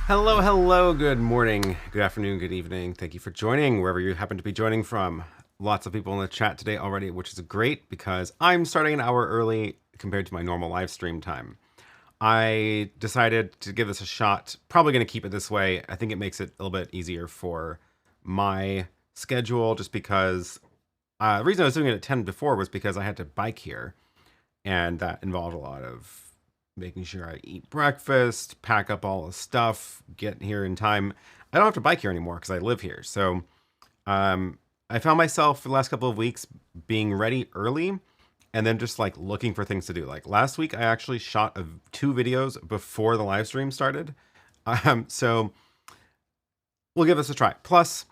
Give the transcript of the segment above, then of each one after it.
Hello, hello, good morning, good afternoon, good evening. Thank you for joining wherever you happen to be joining from. Lots of people in the chat today already, which is great because I'm starting an hour early compared to my normal live stream time. I decided to give this a shot, probably going to keep it this way. I think it makes it a little bit easier for my schedule just because the reason I was doing it at 10 before was because I had to bike here, and that involved a lot of making sure I eat breakfast, pack up all the stuff, get here in time. I don't have to bike here anymore because I live here. So I found myself for the last couple of weeks being ready early and then just like looking for things to do. Like last week, I actually shot 2 videos before the live stream started. So we'll give this a try. Plus,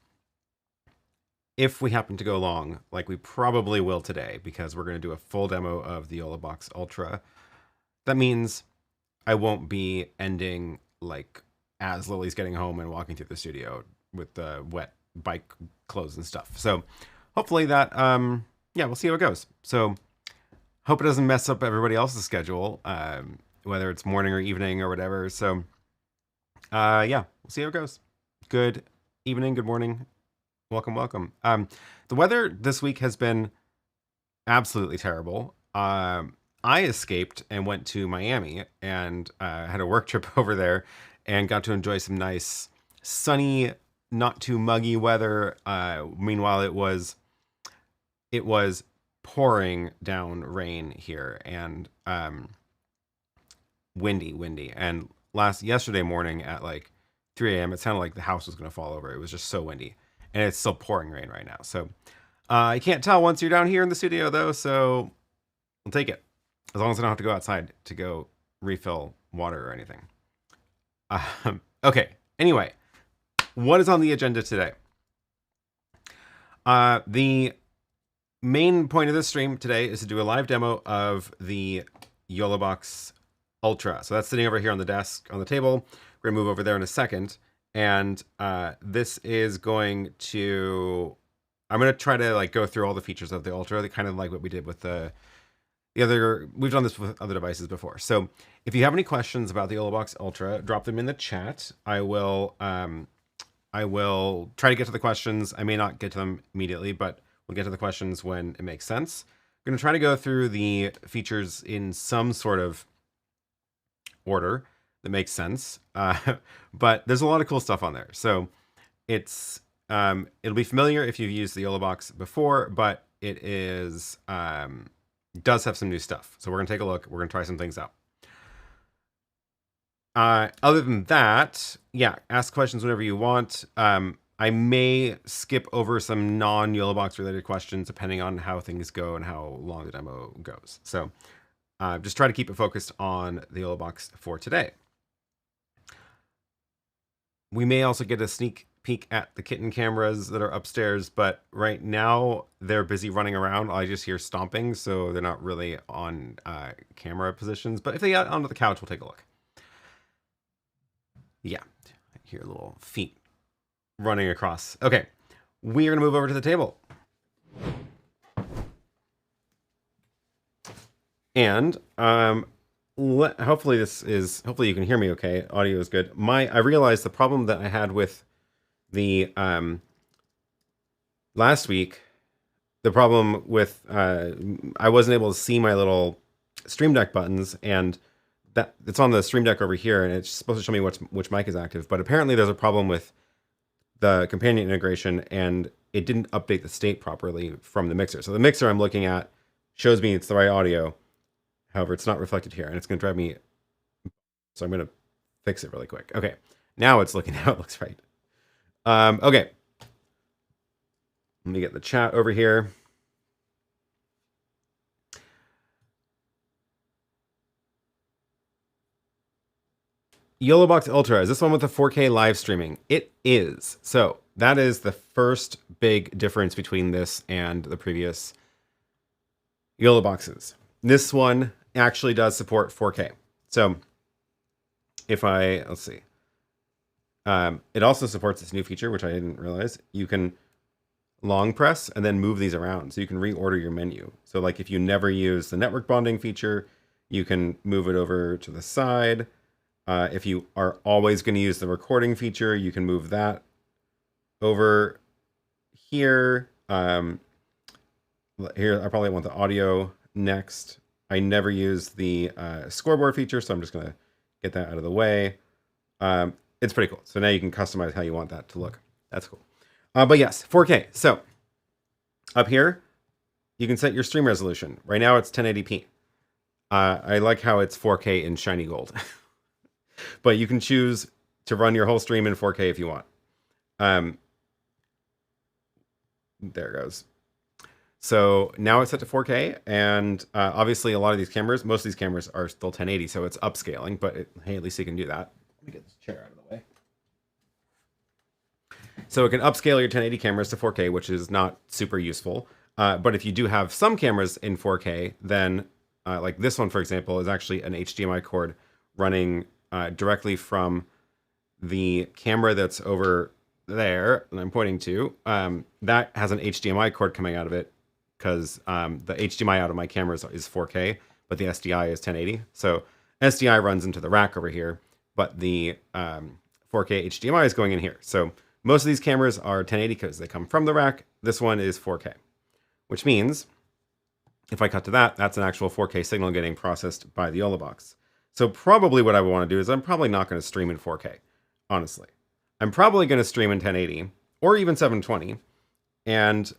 if we happen to go long, like we probably will today, because we're going to do a full demo of the YoloBox Ultra. That means I won't be ending like as Lily's getting home and walking through the studio with the wet bike clothes and stuff. So hopefully that, yeah, we'll see how it goes. So hope it doesn't mess up everybody else's schedule, whether it's morning or evening or whatever. So yeah, we'll see how it goes. Good evening, good morning. Welcome, welcome. The weather this week has been absolutely terrible. I escaped and went to Miami and had a work trip over there and got to enjoy some nice sunny, not too muggy weather. Meanwhile, it was pouring down rain here and windy. And yesterday morning at like 3 a.m. It sounded like the house was going to fall over. It was just so windy, and it's still pouring rain right now. So you can't tell once you're down here in the studio though. So we'll take it as long as I don't have to go outside to go refill water or anything. Okay. Anyway, what is on the agenda today? The main point of this stream today is to do a live demo of the YoloBox Ultra. So that's sitting over here on the desk, on the table. We're gonna move over there in a second. And this is going to, I'm gonna try to like go through all the features of the Ultra, kind of like what we did with the other, we've done this with other devices before. So if you have any questions about the YoloBox Ultra, drop them in the chat. I will try to get to the questions. I may not get to them immediately, but we'll get to the questions when it makes sense. I'm going to try to go through the features in some sort of order that makes sense. But there's a lot of cool stuff on there. So it's it'll be familiar if you've used the YoloBox before, but it is does have some new stuff. So we're going to take a look. We're going to try some things out. Other than that, yeah, ask questions whenever you want. I may skip over some non-YoloBox related questions depending on how things go and how long the demo goes. So just try to keep it focused on the YoloBox for today. We may also get a sneak peek at the kitten cameras that are upstairs, but right now they're busy running around. I just hear stomping, so they're not really on camera positions. But if they get onto the couch, we'll take a look. Yeah, I hear little feet running across. Okay, we are gonna move over to the table. And hopefully you can hear me okay. Audio is good. I realized the problem that I had with the last week, the problem with I wasn't able to see my little Stream Deck buttons, and that it's on the Stream Deck over here, and it's supposed to show me which mic is active. But apparently there's a problem with the companion integration, and it didn't update the state properly from the mixer. So the mixer I'm looking at shows me it's the right audio. However, it's not reflected here, and it's going to drive me. So I'm going to fix it really quick. Okay, now it's looking how it looks right. Okay, let me get the chat over here. YoloBox Ultra, is this one with the 4K live streaming? It is. So that is the first big difference between this and the previous YoloBoxes. This one actually does support 4K. So if let's see. It also supports this new feature, which I didn't realize. You can long press and then move these around. So you can reorder your menu. So like if you never use the network bonding feature, you can move it over to the side. If you are always going to use the recording feature, you can move that over here. Here, I probably want the audio next. I never use the scoreboard feature, so I'm just going to get that out of the way. It's pretty cool. So now you can customize how you want that to look. That's cool. But yes, 4K. So up here, you can set your stream resolution. Right now it's 1080p. I like how it's 4K in shiny gold. But you can choose to run your whole stream in 4K if you want. There it goes. So now it's set to 4K, and obviously a lot of these cameras, most of these cameras are still 1080, so it's upscaling, but hey, at least you can do that. Let me get this chair out of the way. So it can upscale your 1080 cameras to 4K, which is not super useful. But if you do have some cameras in 4K, then like this one, for example, is actually an HDMI cord running directly from the camera that's over there, and I'm pointing to. That has an HDMI cord coming out of it, because the HDMI out of my cameras is 4K, but the SDI is 1080. So SDI runs into the rack over here, but the 4K HDMI is going in here. So most of these cameras are 1080 because they come from the rack. This one is 4K, which means if I cut to that, that's an actual 4K signal getting processed by the YoloBox. So probably what I want to do is I'm probably not going to stream in 4K, honestly. I'm probably going to stream in 1080 or even 720. And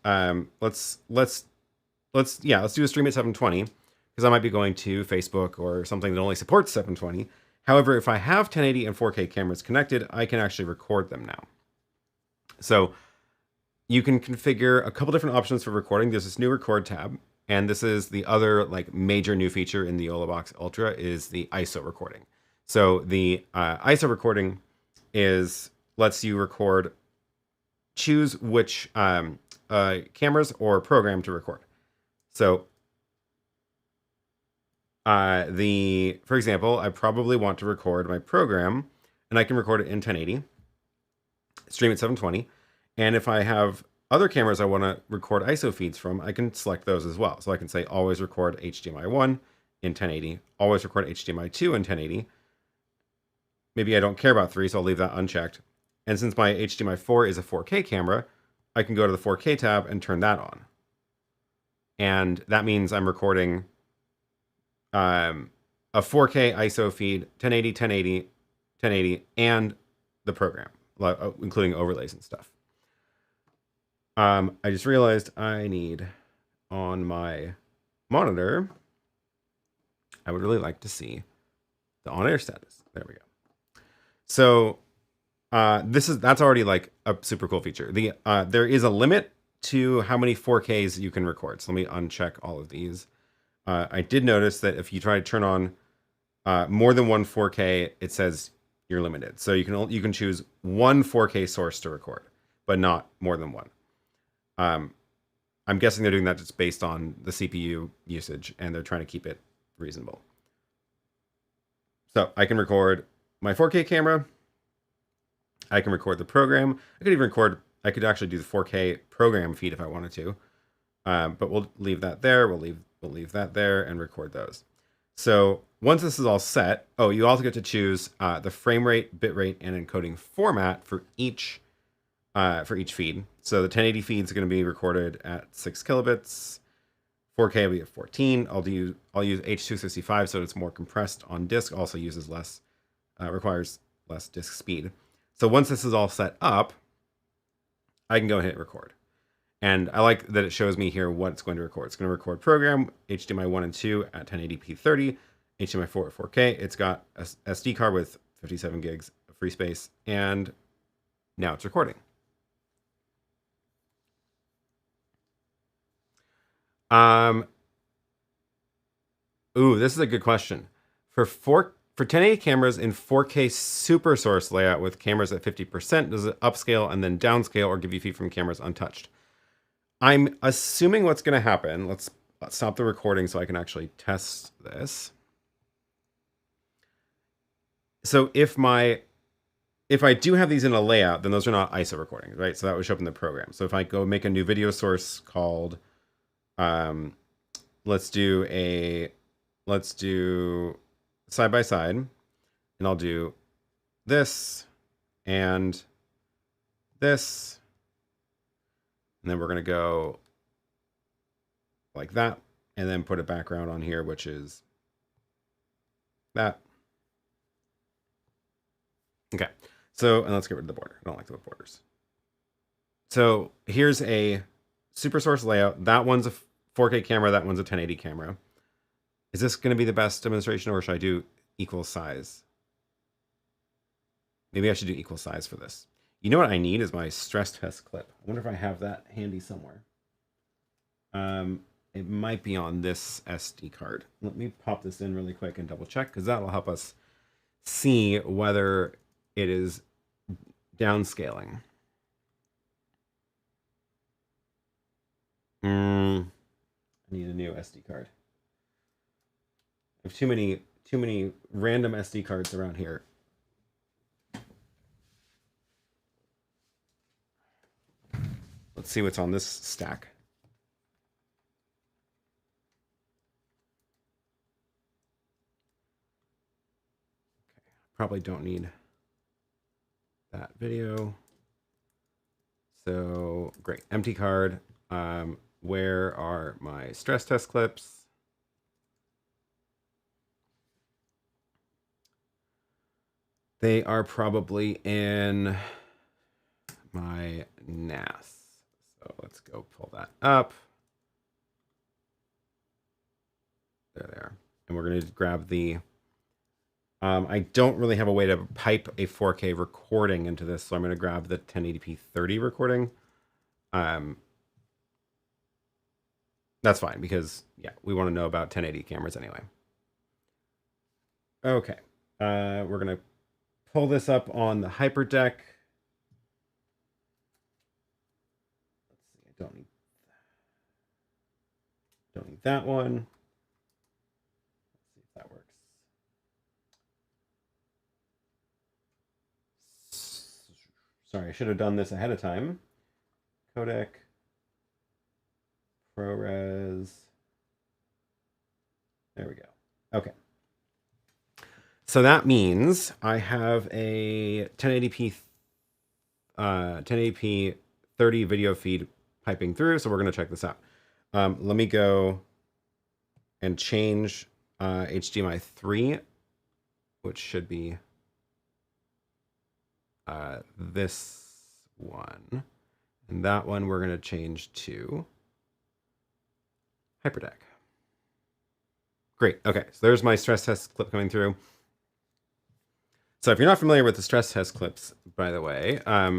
let's do a stream at 720, because I might be going to Facebook or something that only supports 720. However, if I have 1080 and 4K cameras connected, I can actually record them now. So you can configure a couple different options for recording. There's this new record tab, and this is the other like major new feature in the YoloBox Ultra is the ISO recording. So the ISO recording lets you record, choose which cameras or program to record. So for example, I probably want to record my program, and I can record it in 1080, stream at 720. And if I have other cameras I want to record ISO feeds from, I can select those as well. So I can say always record HDMI 1 in 1080, always record HDMI 2 in 1080. Maybe I don't care about 3, so I'll leave that unchecked. And since my HDMI 4 is a 4K camera, I can go to the 4K tab and turn that on. And that means I'm recording a 4K ISO feed, 1080, 1080, 1080, and the program, including overlays and stuff. I just realized I need on my monitor, I would really like to see the on-air status. There we go. So that's already like a super cool feature. There is a limit to how many 4Ks you can record. So let me uncheck all of these. I did notice that if you try to turn on more than one 4K, it says you're limited. So you can choose one 4K source to record, but not more than one. I'm guessing they're doing that just based on the CPU usage, and they're trying to keep it reasonable. So I can record my 4K camera. I can record the program. I could actually do the 4K program feed if I wanted to. But we'll leave that there. We'll leave that there and record those. So once this is all set, you also get to choose the frame rate, bit rate, and encoding format for each feed. So the 1080 feed is going to be recorded at 6 kilobits. 4K will be at 14. I'll use H.265 so it's more compressed on disk. Also requires less disk speed. So once this is all set up, I can go and hit record. And I like that it shows me here what it's going to record. It's going to record program, HDMI 1 and 2 at 1080p 30, HDMI 4 at 4K. It's got a SD card with 57 gigs of free space, and now it's recording. This is a good question. For 1080 cameras in 4K super source layout with cameras at 50%, does it upscale and then downscale or give you feed from cameras untouched? I'm assuming what's going to happen. Let's stop the recording so I can actually test this. So if I do have these in a layout, then those are not ISO recordings, right? So that would show up in the program. So if I go make a new video source called, let's do side by side, and I'll do this and this, and then we're going to go like that, and then put a background on here, which is that. Okay, so, and let's get rid of the border. I don't like the borders. So here's a super source layout. That one's a 4K camera. That one's a 1080 camera. Is this going to be the best demonstration, or should I do equal size? Maybe I should do equal size for this. You know what I need is my stress test clip. I wonder if I have that handy somewhere. It might be on this SD card. Let me pop this in really quick and double check, because that will help us see whether it is downscaling. I need a new SD card. I have too many random SD cards around here. Let's see what's on this stack. Okay, probably don't need that video. So great, empty card. Where are my stress test clips? They are probably in my NAS. So let's go pull that up. There they are. And we're going to grab the I don't really have a way to pipe a 4K recording into this, so I'm going to grab the 1080p 30 recording. That's fine because, yeah, we want to know about 1080 cameras anyway. Okay, we're going to pull this up on the HyperDeck. Let's see, I don't need that one. Let's see if that works. Sorry, I should have done this ahead of time. Codec, ProRes. There we go. Okay. So that means I have a 1080p 30 video feed piping through. So we're going to check this out. Let me go and change HDMI 3, which should be this one. And that one we're going to change to HyperDeck. Great. Okay, so there's my stress test clip coming through. So if you're not familiar with the stress test clips, by the way, let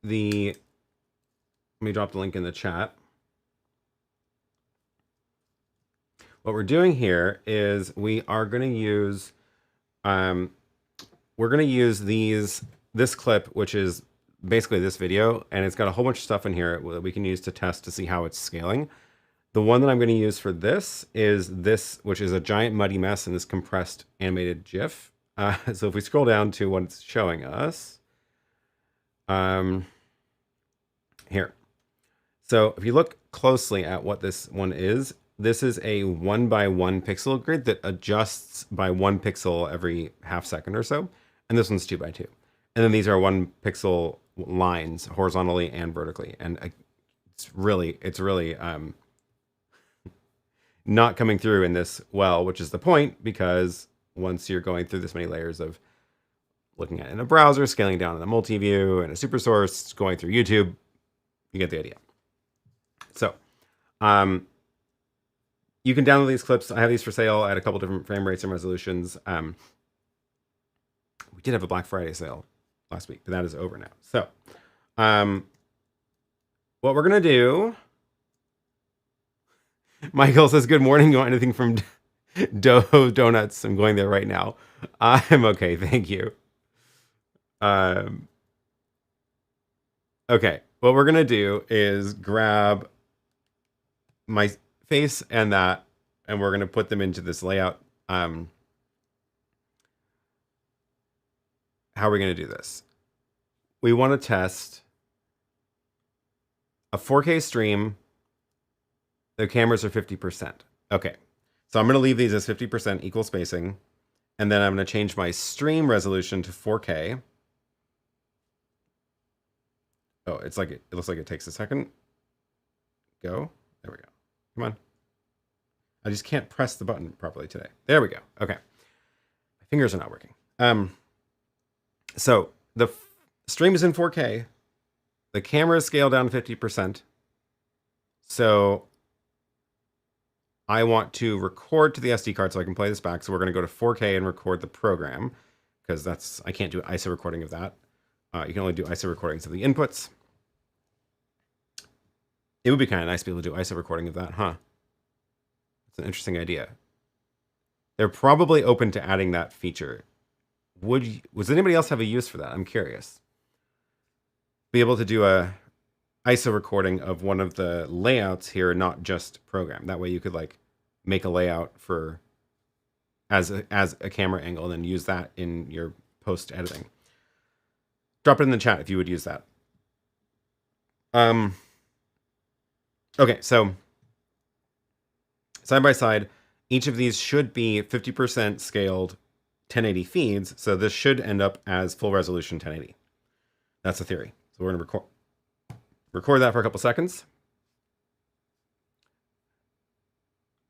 me drop the link in the chat. What we're doing here is we are going to use, this clip, which is basically this video, and it's got a whole bunch of stuff in here that we can use to test to see how it's scaling. The one that I'm going to use for this is this, which is a giant muddy mess in this compressed animated GIF. So if we scroll down to what it's showing us, here. So if you look closely at what this one is, this is a 1x1 pixel grid that adjusts by 1 pixel every half second or so. And this one's 2x2. And then these are 1 pixel lines horizontally and vertically. And it's really not coming through in this well, which is the point, because once you're going through this many layers of looking at it in a browser, scaling down in a multi-view and a super source, going through YouTube, you get the idea. So you can download these clips. I have these for sale at a couple different frame rates and resolutions. We did have a Black Friday sale last week, but that is over now. So what we're going to do, Michael says, good morning. You want anything from Dough Donuts? I'm going there right now. I'm okay. Thank you. Okay. What we're going to do is grab my face and that, and we're going to put them into this layout. How are we going to do this? We want to test a 4K stream. The cameras are 50%. Okay. So I'm going to leave these as 50% equal spacing. And then I'm going to change my stream resolution to 4K. Oh, it looks like it takes a second. Go. There we go. Come on. I just can't press the button properly today. There we go. Okay. My fingers are not working. So the stream is in 4K. The camera is scaled down 50%. So I want to record to the SD card so I can play this back. So we're going to go to 4K and record the program, because I can't do ISO recording of that. You can only do ISO recordings of the inputs. It would be kind of nice to be able to do ISO recording of that, huh? It's an interesting idea. They're probably open to adding that feature. Was anybody else have a use for that? I'm curious. Be able to do a ISO recording of one of the layouts here, not just program. That way you could like make a layout for as a camera angle and then use that in your post editing. Drop it in the chat if you would use that. Okay, so side by side, each of these should be 50% scaled 1080 feeds. So this should end up as full resolution 1080. That's the theory. So we're going to record that for a couple seconds.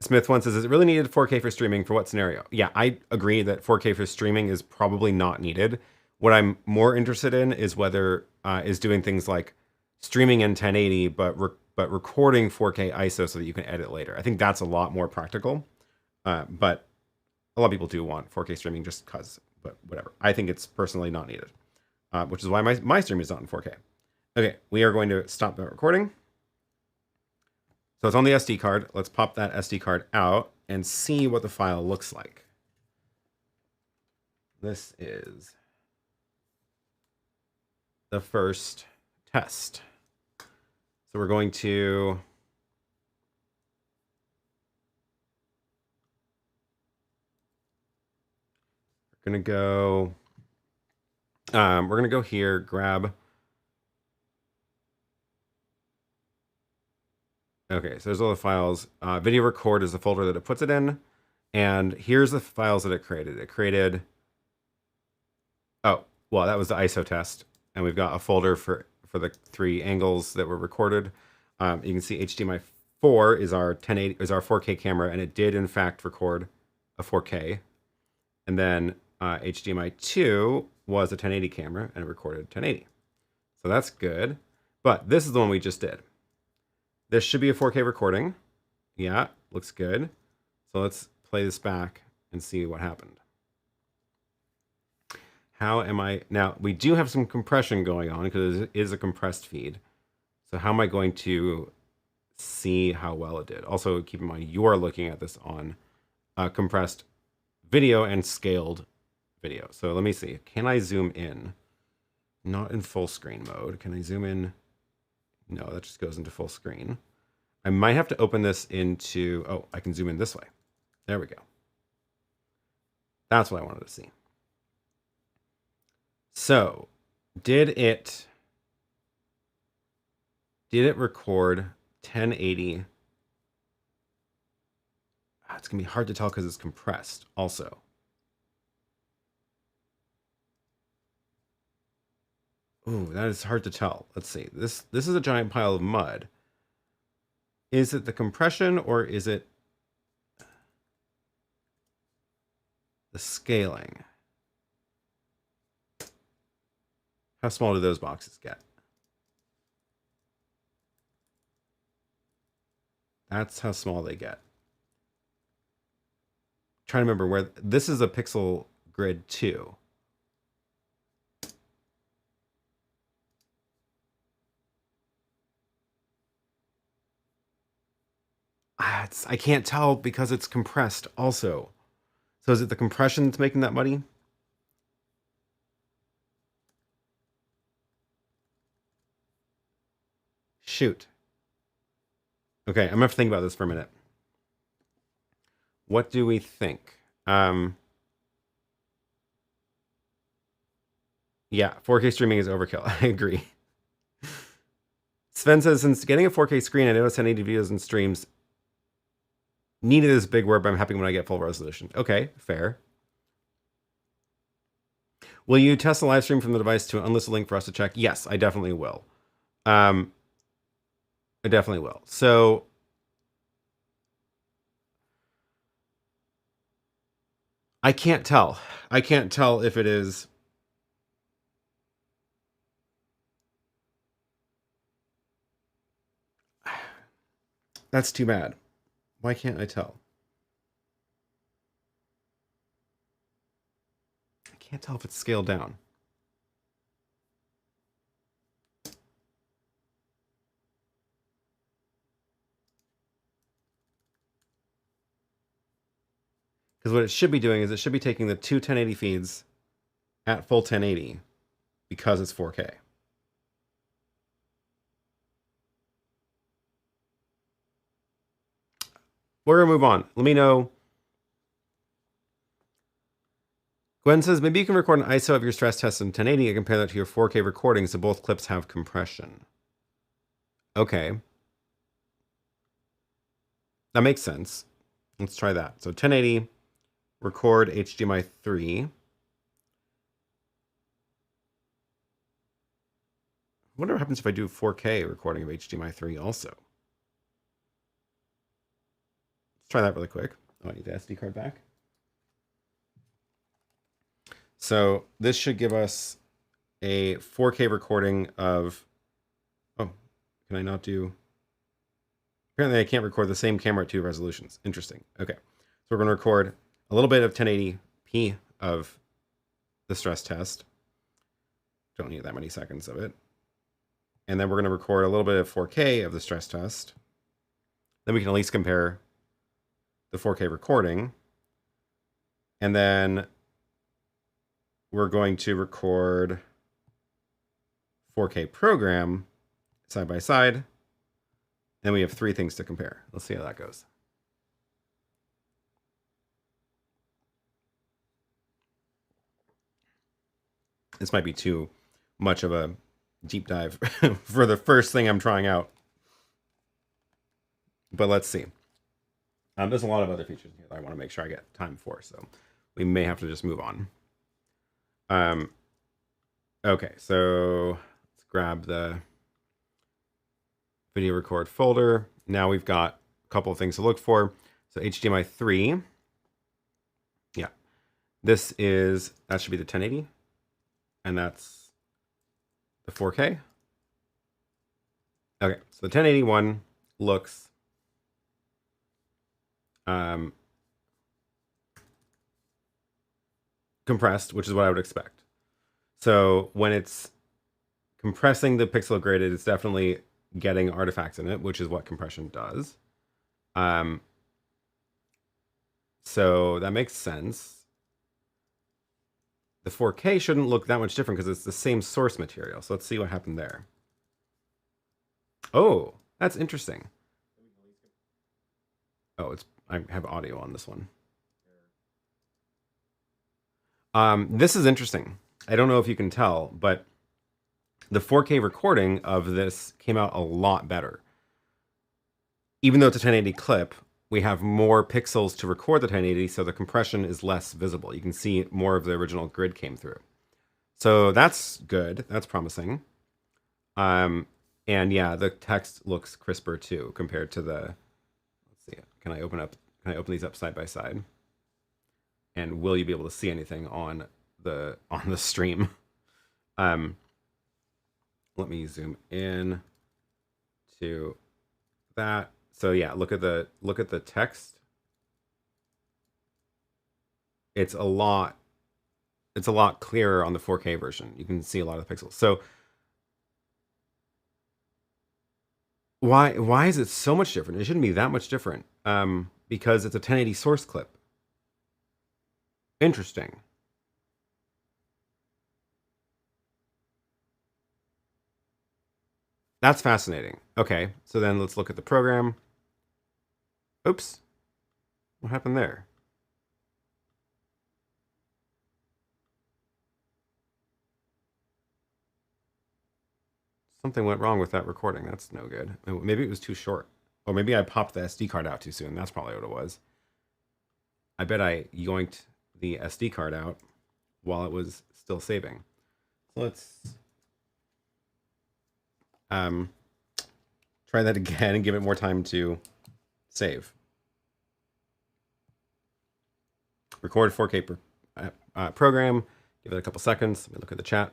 Smith one says, is it really needed 4K for streaming? For what scenario? Yeah, I agree that 4K for streaming is probably not needed. What I'm more interested in is whether is doing things like streaming in 1080, but recording 4K ISO so that you can edit later. I think that's a lot more practical. But a lot of people do want 4K streaming just because, but whatever. I think it's personally not needed, which is why my stream is not in 4K. Okay, we are going to stop that recording. So it's on the SD card. Let's pop that SD card out and see what the file looks like. This is the first test. So we're going to we're gonna go here, grab. Okay, so there's all the files. Video record is the folder that it puts it in. And here's the files that it created. It created, oh, well, that was the ISO test. And we've got a folder for the 3 angles that were recorded. You can see HDMI 4 is our 1080 is our 4K camera, and it did in fact record a 4K. And then HDMI 2 was a 1080 camera, and it recorded 1080. So that's good. But this is the one we just did. This should be a 4K recording. Yeah, looks good. So let's play this back and see what happened. How am I... Now, we do have some compression going on because it is a compressed feed. So how am I going to see how well it did? Also, keep in mind, you are looking at this on compressed video and scaled video. So let me see. Can I zoom in? Not in full screen mode. Can I zoom in? No, that just goes into full screen. I might have to open this into... Oh, I can zoom in this way. There we go. That's what I wanted to see. So, did it record 1080? It's going to be hard to tell because it's compressed also. Ooh, that is hard to tell. Let's see. This is a giant pile of mud. Is it the compression or is it the scaling? How small do those boxes get? That's how small they get. Trying to remember where this is a pixel grid 2. I can't tell because it's compressed also. So is it the compression that's making that muddy? Shoot. Okay, I'm gonna have to think about this for a minute. What do we think? Yeah, 4K streaming is overkill. I agree. Sven says, since getting a 4K screen, I noticed 1080 videos and streams needed this big word, but I'm happy when I get full resolution. Okay, fair. Will you test the live stream from the device to unlist a link for us to check? Yes, I definitely will. I definitely will. So I can't tell. I can't tell if it is. That's too bad. Why can't I tell? I can't tell if it's scaled down. Because what it should be doing is it should be taking the two 1080 feeds at full 1080 because it's 4K. We're going to move on. Let me know. Gwen says, maybe you can record an ISO of your stress test in 1080 and compare that to your 4K recording so both clips have compression. Okay. That makes sense. Let's try that. So 1080, record HDMI 3. I wonder what happens if I do 4K recording of HDMI 3 also. Let's try that really quick. Oh, I need the SD card back. So this should give us a 4K recording of... Oh, can I not do... Apparently I can't record the same camera at 2 resolutions. Interesting. Okay. So we're going to record a little bit of 1080p of the stress test. Don't need that many seconds of it. And then we're going to record a little bit of 4K of the stress test. Then we can at least compare the 4K recording. And then we're going to record 4K program side by side. Then we have 3 things to compare. Let's see how that goes. This might be too much of a deep dive for the first thing I'm trying out. But let's see. There's a lot of other features here that I want to make sure I get time for, so we may have to just move on. Okay, so let's grab the video record folder. Now we've got a couple of things to look for. So HDMI 3. Yeah. That should be the 1080. And that's the 4K. Okay, so the 1080 one looks compressed, which is what I would expect. So when it's compressing the pixel grid, it's definitely getting artifacts in it, which is what compression does. So that makes sense. The 4K shouldn't look that much different because it's the same source material. So let's see what happened there. Oh, that's interesting. Oh, I have audio on this one. This is interesting. I don't know if you can tell, but the 4K recording of this came out a lot better. Even though it's a 1080 clip, we have more pixels to record the 1080, so the compression is less visible. You can see more of the original grid came through. So that's good. That's promising. And yeah, the text looks crisper too compared to the. Let's see. Can I open these up side by side? And will you be able to see anything on the stream? Let me zoom in to that. So yeah, look at the text. It's a lot clearer on the 4K version. You can see a lot of the pixels. So why is it so much different? It shouldn't be that much different. Because it's a 1080 source clip. Interesting. That's fascinating. Okay, so then let's look at the program. Oops. What happened there? Something went wrong with that recording. That's no good. Maybe it was too short. Or maybe I popped the SD card out too soon. That's probably what it was. I bet I yoinked the SD card out while it was still saving. So let's try that again and give it more time to save. Record 4K program. Give it a couple seconds. Let me look at the chat.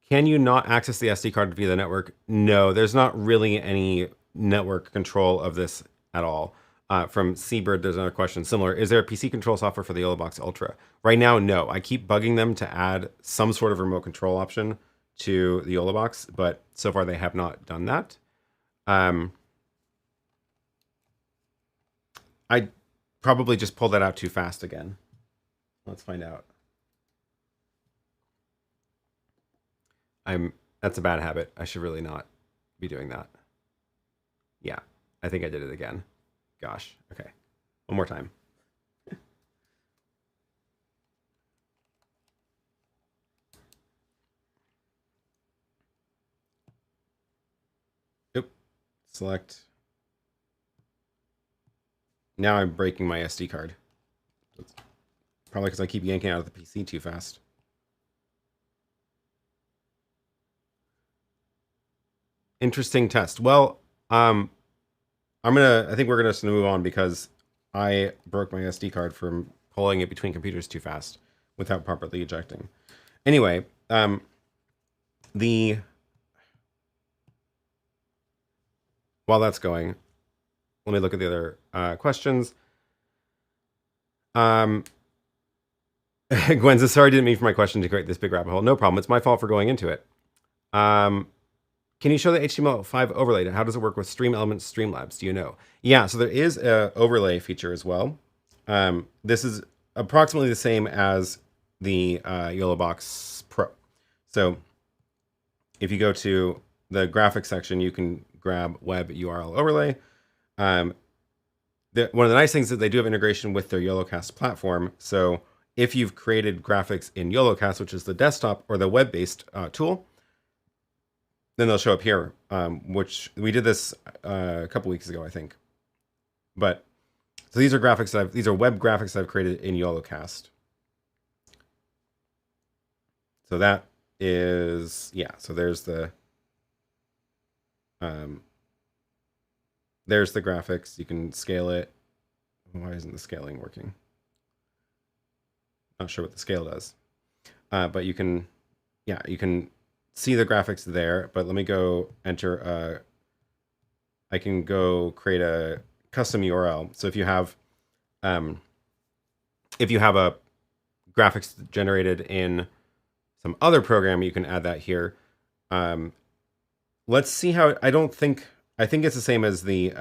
Can you not access the SD card via the network? No, there's not really any network control of this at all. From Seabird, there's another question similar. Is there a PC control software for the YoloBox Ultra? Right now, no. I keep bugging them to add some sort of remote control option to the YoloBox, but so far they have not done that. I probably just pulled that out too fast again. Let's find out. That's a bad habit. I should really not be doing that. Yeah, I think I did it again. Gosh. Okay. One more time. Oop. Select. Now I'm breaking my SD card. It's probably because I keep yanking out of the PC too fast. Interesting test. Well, I think we're gonna move on because I broke my SD card from pulling it between computers too fast without properly ejecting. Anyway, while that's going, let me look at the other questions. Um, Gwen says, sorry, I didn't mean for my question to create this big rabbit hole. No problem. It's my fault for going into it. Can you show the HTML5 overlay? How does it work with Stream Elements, Streamlabs? Do you know? Yeah, so there is a overlay feature as well. This is approximately the same as the YoloBox Pro. So if you go to the graphics section, you can grab web URL overlay. One of the nice things is that they do have integration with their YoloCast platform. So if you've created graphics in YoloCast, which is the desktop or the web-based tool, then they'll show up here, which we did this a couple weeks ago, I think. But so these are graphics these are web graphics that I've created in YoloCast. So that is, yeah, so there's the graphics. You can scale it. Why isn't the scaling working? Not sure what the scale does. But you can, yeah, you can see the graphics there. But let me go enter, I can go create a custom URL. So if you have a graphics generated in some other program, you can add that here. Let's see how, I think it's the same as the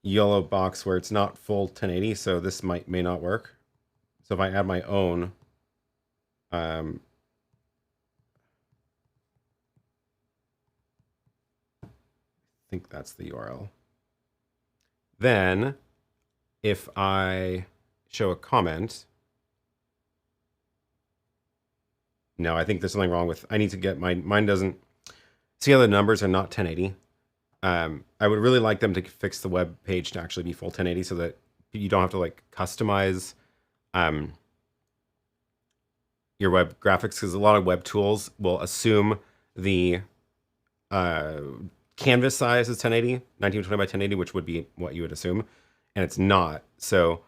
YoloBox where it's not full 1080, so this may not work. So if I add my own, I think that's the URL. Then if I show a comment, no, I think there's something wrong with, I need to get mine doesn't, see how the numbers are not 1080? I would really like them to fix the web page to actually be full 1080 so that you don't have to like customize your web graphics, because a lot of web tools will assume the canvas size is 1080, 1920 by 1080, which would be what you would assume, and it's not. So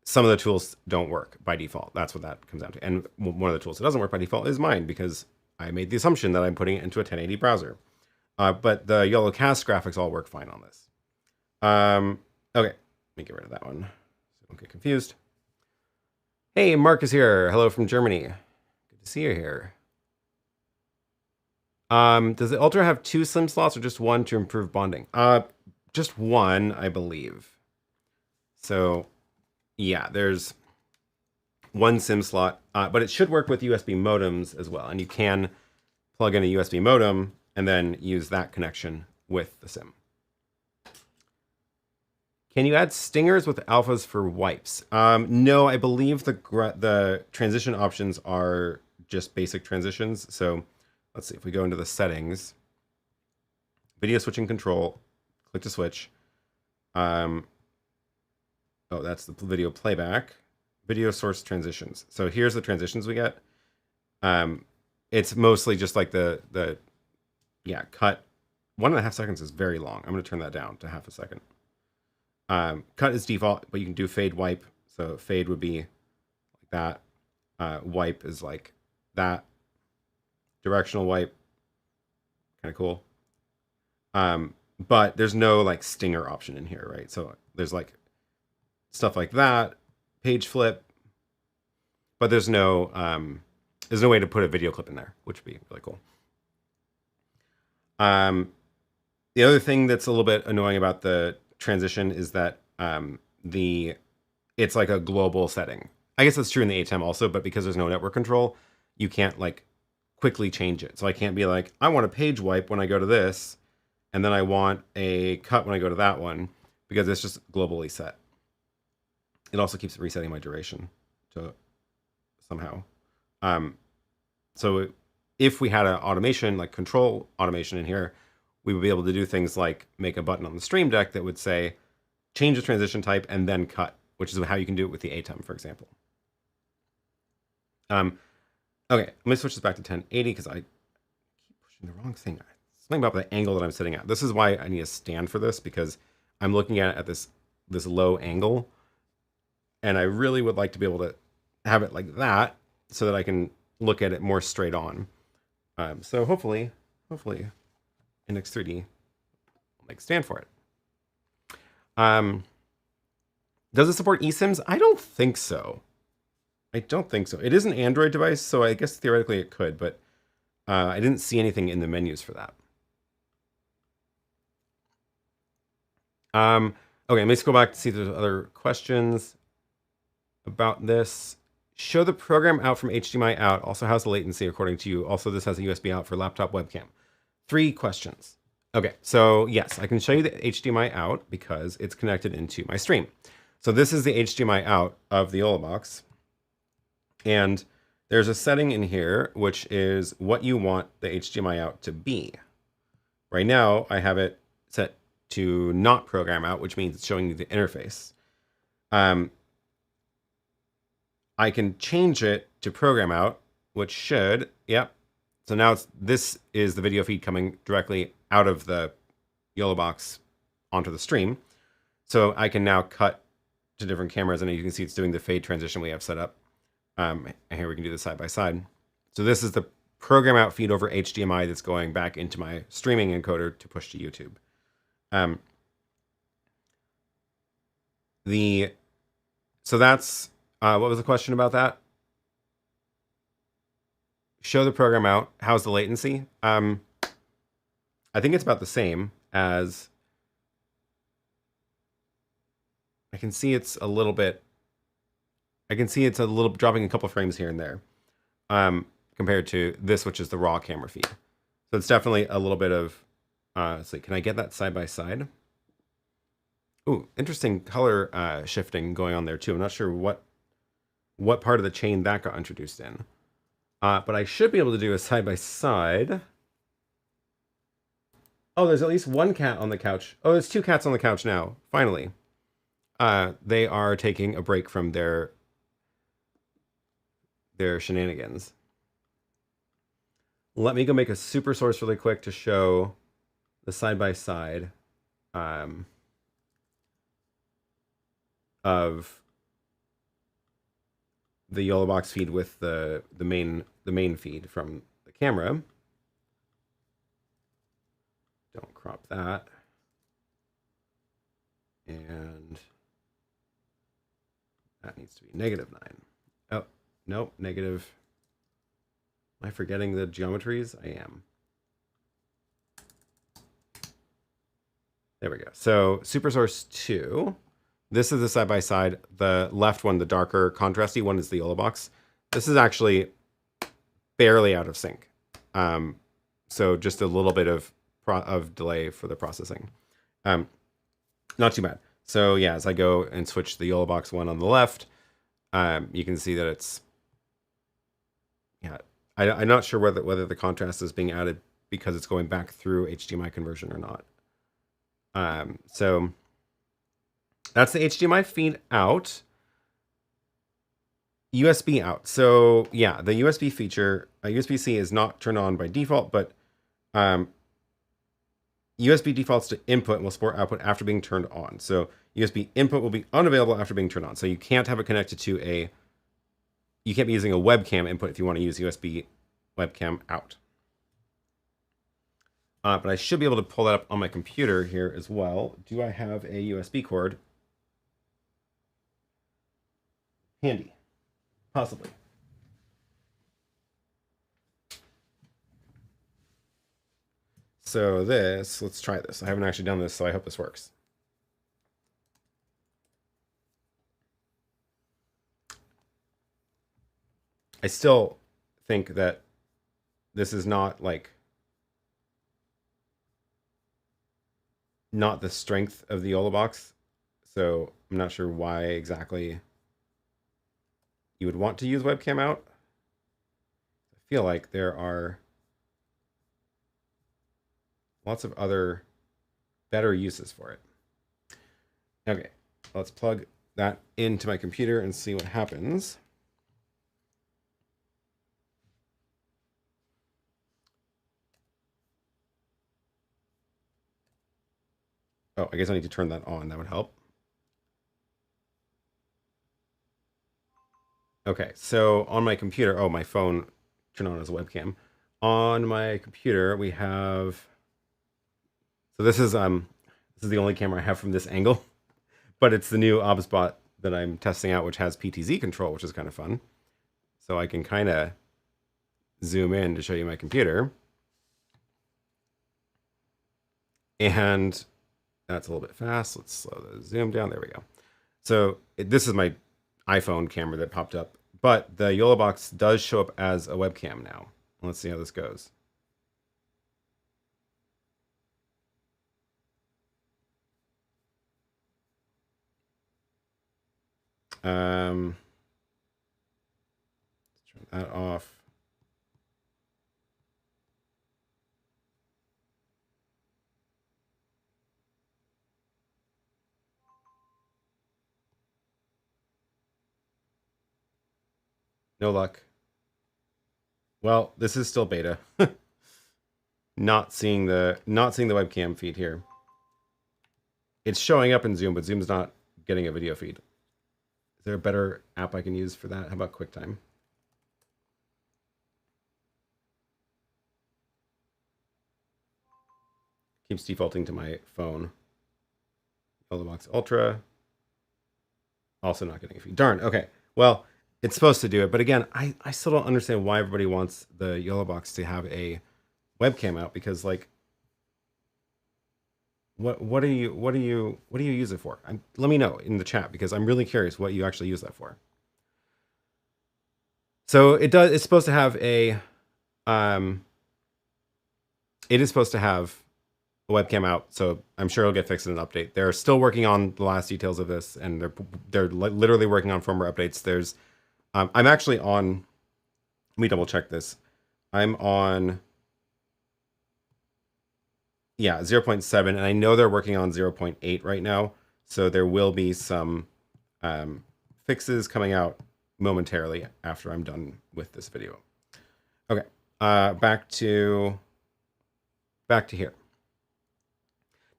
some of the tools don't work by default. That's what that comes down to. And one of the tools that doesn't work by default is mine, because I made the assumption that I'm putting it into a 1080 browser. But the YoloCast graphics all work fine on this. Okay, let me get rid of that one so don't get confused. Hey, Mark is here. Hello from Germany. Good to see you here. Does the Ultra have 2 SIM slots or just one to improve bonding? Just one, I believe. So, yeah, there's one SIM slot, but it should work with USB modems as well. And you can plug in a USB modem and then use that connection with the SIM. Can you add stingers with alphas for wipes? No, I believe the transition options are just basic transitions. So let's see if we go into the settings, video switching control, click to switch. Oh, that's the video playback, video source transitions. So here's the transitions we get. It's mostly just like yeah, cut. 1.5 seconds is very long. I'm going to turn that down to half a second. Cut is default, but you can do fade wipe. So fade would be like that. Wipe is like that. Directional wipe, kind of cool. But there's no like stinger option in here, right? So there's like stuff like that, page flip, but there's no way to put a video clip in there, which would be really cool. The other thing that's a little bit annoying about the transition is that it's like a global setting. I guess that's true in the ATEM also, but because there's no network control, you can't like quickly change it. So I can't be like, I want a page wipe when I go to this, and then I want a cut when I go to that one, because it's just globally set. It also keeps resetting my duration to somehow. So if we had an automation, like control automation in here, we would be able to do things like make a button on the Stream Deck that would say, change the transition type and then cut, which is how you can do it with the ATEM, for example. Okay, let me switch this back to 1080 because I keep pushing the wrong thing. Something about the angle that I'm sitting at. This is why I need a stand for this, because I'm looking at it at this low angle, and I really would like to be able to have it like that so that I can look at it more straight on. So hopefully Index 3D will make a stand for it. Does it support eSIMs? I don't think so. I don't think so. It is an Android device, so I guess theoretically it could, but I didn't see anything in the menus for that. Okay, let's go back to see if there's other questions about this. Show the program out from HDMI out. Also, how's the latency according to you? Also, this has a USB out for laptop webcam. 3 questions. Okay, so yes, I can show you the HDMI out because it's connected into my stream. So this is the HDMI out of the YoloBox. And there's a setting in here, which is what you want the HDMI out to be. Right now, I have it set to not program out, which means it's showing you the interface. I can change it to program out, which should, yep. So now this is the video feed coming directly out of the YoloBox onto the stream. So I can now cut to different cameras, and you can see it's doing the fade transition we have set up. And here we can do the side by side. So this is the program out feed over HDMI that's going back into my streaming encoder to push to YouTube. So that's, what was the question about that? Show the program out. How's the latency? I think it's about the same as, I can see it's a little bit, dropping a couple frames here and there, compared to this, which is the raw camera feed. So it's definitely a little bit of, let's see, can I get that side by side? Ooh, interesting color shifting going on there too. I'm not sure what part of the chain that got introduced in. But I should be able to do a side by side. Oh, there's at least one cat on the couch. Oh, there's 2 cats on the couch now. Finally. They are taking a break from their shenanigans. Let me go make a super source really quick to show the side by side of the YoloBox feed with the main feed from the camera. Don't crop that. And that needs to be -9. Oh, nope, negative. Am I forgetting the geometries? I am. There we go. So super source 2. This is the side-by-side. The left one, the darker, contrasty one, is the YoloBox. This is actually barely out of sync. So just a little bit of delay for the processing. Not too bad. So yeah, as I go and switch the YoloBox one on the left, you can see that it's, yeah, I'm not sure whether the contrast is being added because it's going back through HDMI conversion or not. So that's the HDMI feed out. USB out. So yeah, the USB feature, USB-C is not turned on by default, but USB defaults to input and will support output after being turned on. So USB input will be unavailable after being turned on. So you can't have it connected to you can't be using a webcam input if you want to use USB webcam out. But I should be able to pull that up on my computer here as well. Do I have a USB cord handy? Possibly. So let's try this. I haven't actually done this, so I hope this works. I still think that this is not the strength of the YoloBox. So I'm not sure why exactly you would want to use webcam out. I feel like there are lots of other better uses for it. Okay, let's plug that into my computer and see what happens. Oh, I guess I need to turn that on. That would help. Okay, so on my computer, oh, my phone turned on as a webcam. On my computer, we have, so this is the only camera I have from this angle, but it's the new OBSBot that I'm testing out, which has PTZ control, which is kind of fun. So I can kind of zoom in to show you my computer. And that's a little bit fast. Let's slow the zoom down. There we go. So this is my iPhone camera that popped up, but the YoloBox does show up as a webcam now. Let's see how this goes. Let's turn that off. No luck. Well, this is still beta. Not seeing the webcam feed here. It's showing up in Zoom, but Zoom's not getting a video feed. Is there a better app I can use for that? How about QuickTime? Keeps defaulting to my phone. YoloBox Ultra. Also not getting a feed. Darn, okay. Well, it's supposed to do it, but again, I still don't understand why everybody wants the YoloBox to have a webcam out, because like what do you use it for? Let me know in the chat, because I'm really curious what you actually use that for. So it's supposed to have a it is supposed to have a webcam out, so I'm sure it'll get fixed in an update. They're still working on the last details of this, and they're literally working on firmware updates. There's I'm actually on, let me double check this. I'm on, yeah, 0.7, and I know they're working on 0.8 right now, so there will be some fixes coming out momentarily after I'm done with this video. Okay, back to here.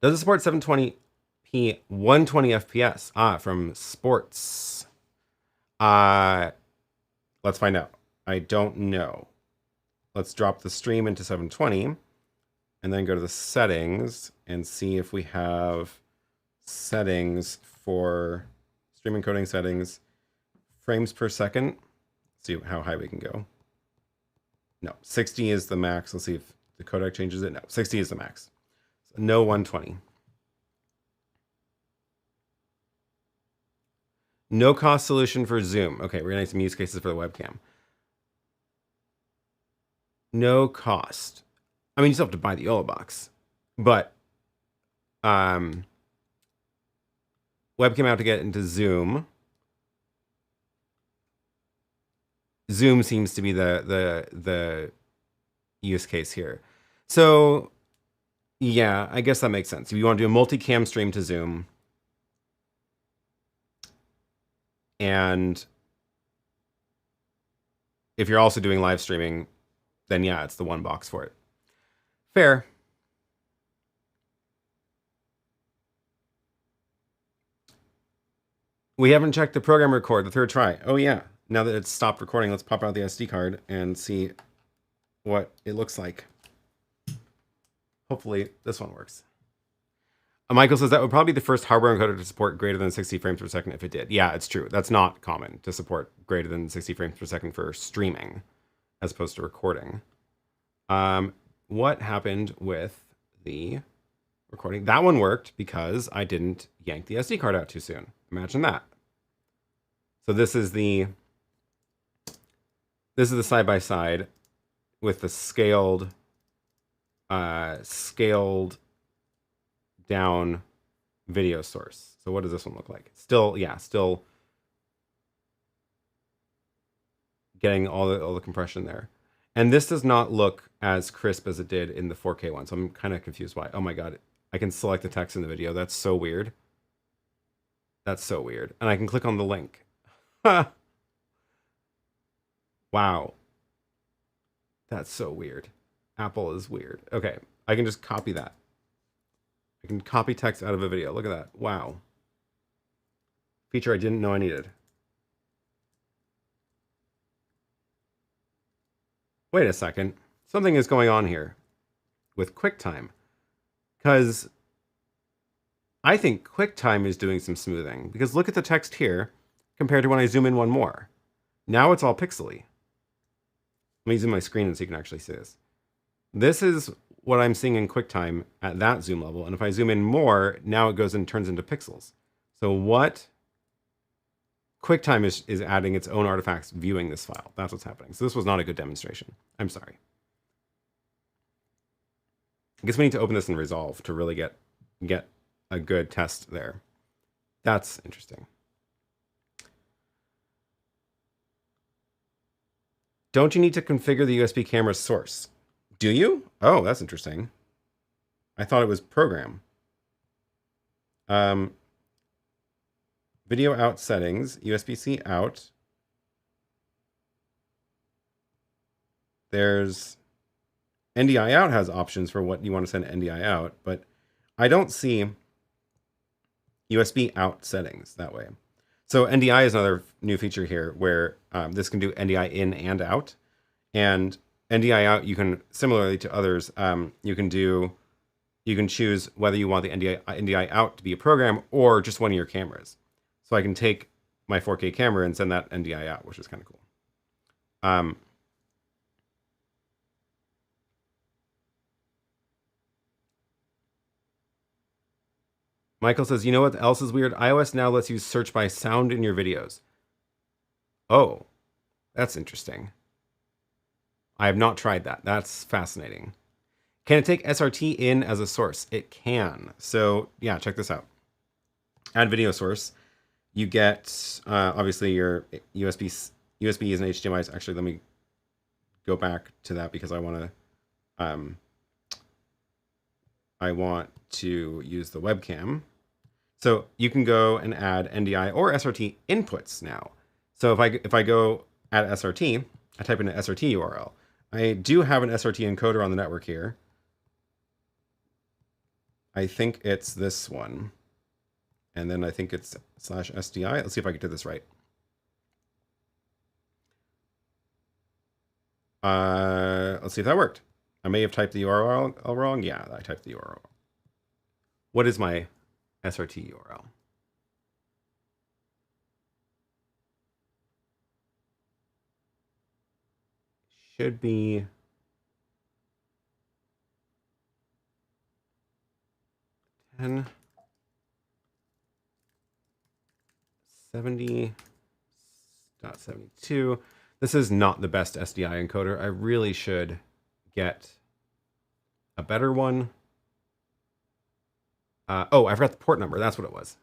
Does it support 720p 120 FPS? From sports. Let's find out. I don't know. Let's drop the stream into 720 and then go to the settings and see if we have settings for stream encoding settings. Frames per second. See how high we can go. No, 60 is the max. Let's see if the codec changes it. No, 60 is the max. So no 120. No cost solution for Zoom. Okay, we're getting some use cases for the webcam. No cost. I mean, you still have to buy the YoloBox, but webcam out to get into Zoom. Zoom seems to be the use case here. So yeah, I guess that makes sense. If you want to do a multicam stream to Zoom, and if you're also doing live streaming, then yeah, it's the one box for it. Fair. We haven't checked the program record, the third try. Oh yeah, now that it's stopped recording, let's pop out the SD card and see what it looks like. Hopefully this one works. Michael says that would probably be the first hardware encoder to support greater than 60 frames per second if it did. Yeah, it's true. That's not common to support greater than 60 frames per second for streaming as opposed to recording. What happened with the recording? That one worked because I didn't yank the SD card out too soon. Imagine that. So this is the side-by-side with the scaled down video source. So what does this one look like? Still, yeah, still getting all the compression there. And this does not look as crisp as it did in the 4K one. So I'm kind of confused why. Oh my God, I can select the text in the video. That's so weird. That's so weird. And I can click on the link. Wow. That's so weird. Apple is weird. Okay, I can just copy that. I can copy text out of a video. Look at that. Wow. Feature I didn't know I needed. Wait a second. Something is going on here with QuickTime. Because I think QuickTime is doing some smoothing, because look at the text here compared to when I zoom in one more. Now it's all pixely. Let me zoom my screen in so you can actually see this. This is what I'm seeing in QuickTime at that zoom level. And if I zoom in more, now it goes and turns into pixels. So what QuickTime is adding its own artifacts viewing this file. That's what's happening. So this was not a good demonstration. I'm sorry. I guess we need to open this in Resolve to really get a good test there. That's interesting. Don't you need to configure the USB camera source? Do you? Oh, that's interesting. I thought it was program. Video out settings, USB-C out. There's NDI out has options for what you want to send NDI out, but I don't see USB out settings that way. So NDI is another new feature here where this can do NDI in and out. And NDI out, you can, similarly to others, you can choose whether you want the NDI out to be a program or just one of your cameras. So I can take my 4K camera and send that NDI out, which is kind of cool. Michael says, you know what else is weird? iOS now lets you search by sound in your videos. Oh, that's interesting. I have not tried that. That's fascinating. Can it take SRT in as a source? It can. So yeah, check this out. Add video source. You get, obviously, your USBs and HDMIs. Actually, let me go back to that because I want to use the webcam. So you can go and add NDI or SRT inputs now. So if I go add SRT, I type in an SRT URL. I do have an SRT encoder on the network here. I think it's this one. And then I think it's /SDI. Let's see if I can do this right. Let's see if that worked. I may have typed the URL wrong. Yeah, I typed the URL. What is my SRT URL? Should be 1070.72. This is not the best SDI encoder. I really should get a better one. Oh, I forgot the port number. That's what it was.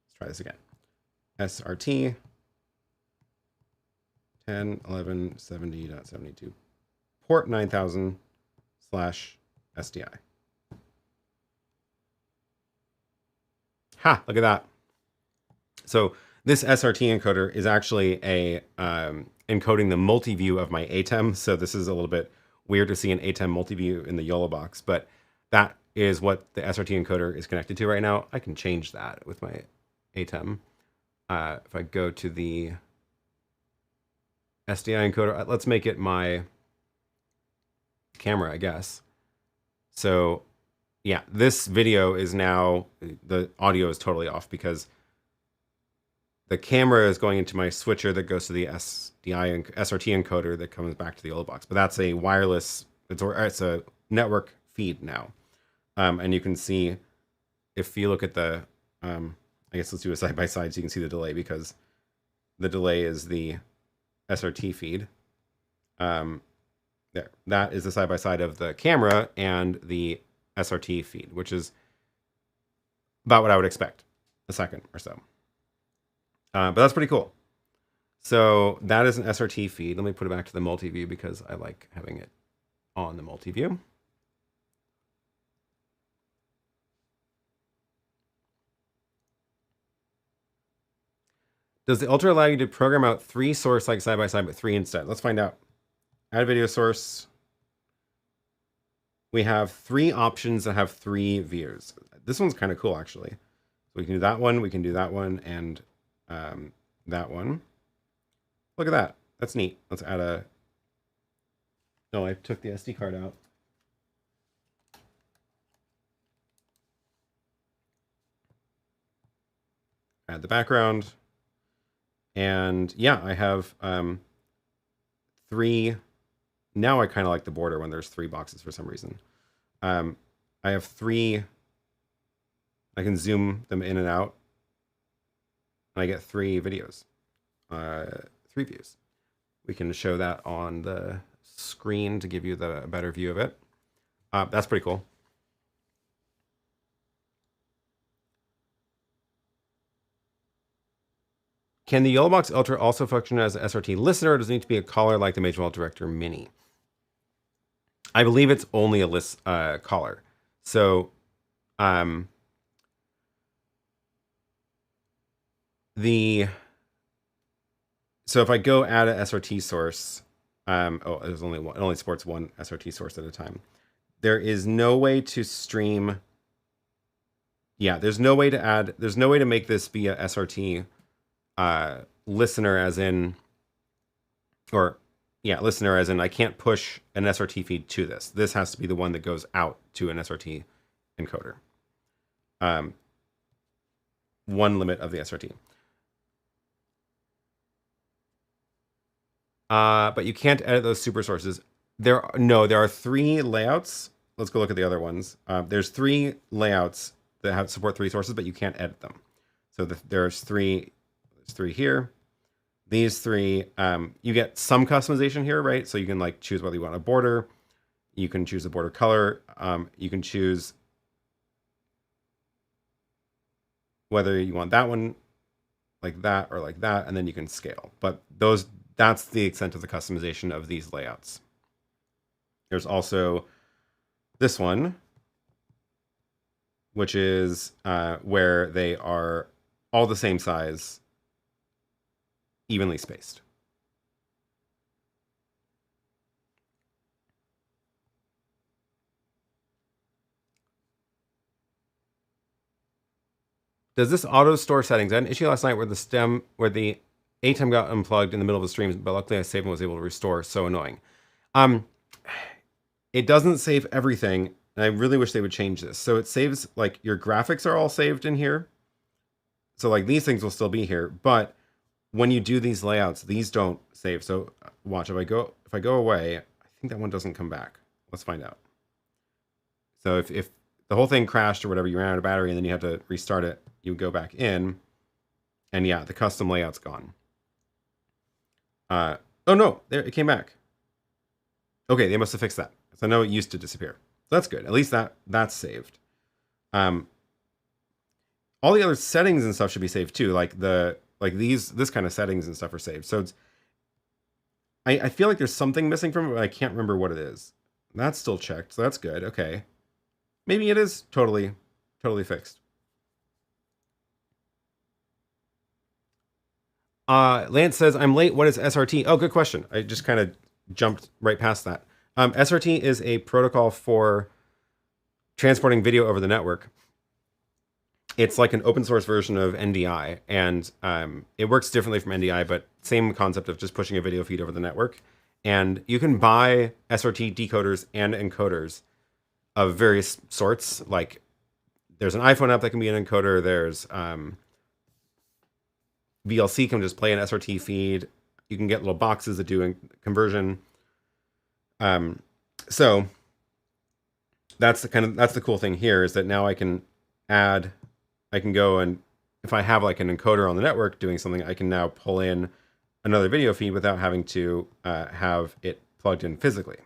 Let's try this again. SRT 10.11.70.72. Port 9000 /SDI. Ha! Look at that. So this SRT encoder is actually encoding the multi-view of my ATEM. So this is a little bit weird to see an ATEM multi-view in the YoloBox, but that is what the SRT encoder is connected to right now. I can change that with my ATEM. If I go to the SDI encoder, let's make it my camera, I guess. So yeah, this video is now, the audio is totally off because the camera is going into my switcher that goes to the SDI and SRT encoder that comes back to the YoloBox. But that's a wireless, it's a network feed now. And you can see, if you look at the, I guess let's do a side by side so you can see the delay, because the delay is the SRT feed. There, that is the side by side of the camera and the SRT feed, which is about what I would expect, a second or so. But that's pretty cool. So that is an SRT feed. Let me put it back to the multi-view because I like having it on the multi-view. Does the Ultra allow you to program out 3 source like side by side, but 3 instead? Let's find out. Add video source. We have 3 options that have 3 views. This one's kind of cool, actually. So we can do that one, we can do that one, and that one. Look at that. That's neat. Let's add a... No, I took the SD card out. add the background. And yeah, I have 3. Now I kind of like the border when there's 3 boxes for some reason. I have 3. I can zoom them in and out. And I get 3 videos, 3 views. We can show that on the screen to give you the better view of it. That's pretty cool. Can the YoloBox Ultra also function as an SRT listener, or does it need to be a caller like the Major Director Mini? I believe it's only a caller. So, so if I go add an SRT source, there's only one. It only supports one SRT source at a time. There is no way to stream. Yeah, there's no way to add. There's no way to make this be a SRT listener, as in, listener as in I can't push an SRT feed to this. This has to be the one that goes out to an SRT encoder. One limit of the SRT. But you can't edit those super sources. There are 3 layouts. Let's go look at the other ones. There's 3 layouts that support 3 sources, but you can't edit them. So there's 3. There's 3 here. These 3, you get some customization here, right? So you can like choose whether you want a border. You can choose a border color. You can choose whether you want that one like that or like that, and then you can scale. But that's the extent of the customization of these layouts. There's also this one, which is where they are all the same size, evenly spaced. Does this auto store settings? I had an issue last night where the ATEM got unplugged in the middle of the stream, but luckily I saved and was able to restore. So annoying. It doesn't save everything, and I really wish they would change this. So it saves, like, your graphics are all saved in here. So like these things will still be here, but when you do these layouts, these don't save. So watch, if I go away, I think that one doesn't come back. Let's find out. So if the whole thing crashed or whatever, you ran out of battery and then you have to restart it, you go back in, and yeah, the custom layout's gone. Oh no, there it came back. Okay, they must have fixed that. So I know it used to disappear. So that's good. At least that's saved. All the other settings and stuff should be saved too. Like this kind of settings and stuff are saved. So I feel like there's something missing from it, but I can't remember what it is. That's still checked, so that's good. Okay. Maybe it is totally fixed. Lance says, I'm late. What is SRT? Oh, good question. I just kind of jumped right past that. SRT is a protocol for transporting video over the network. It's like an open source version of NDI, and it works differently from NDI, but same concept of just pushing a video feed over the network. And you can buy SRT decoders and encoders of various sorts. Like there's an iPhone app that can be an encoder. There's VLC can just play an SRT feed. You can get little boxes that do conversion. So that's the cool thing here, is that now I can go, and if I have like an encoder on the network doing something, I can now pull in another video feed without having to have it plugged in physically.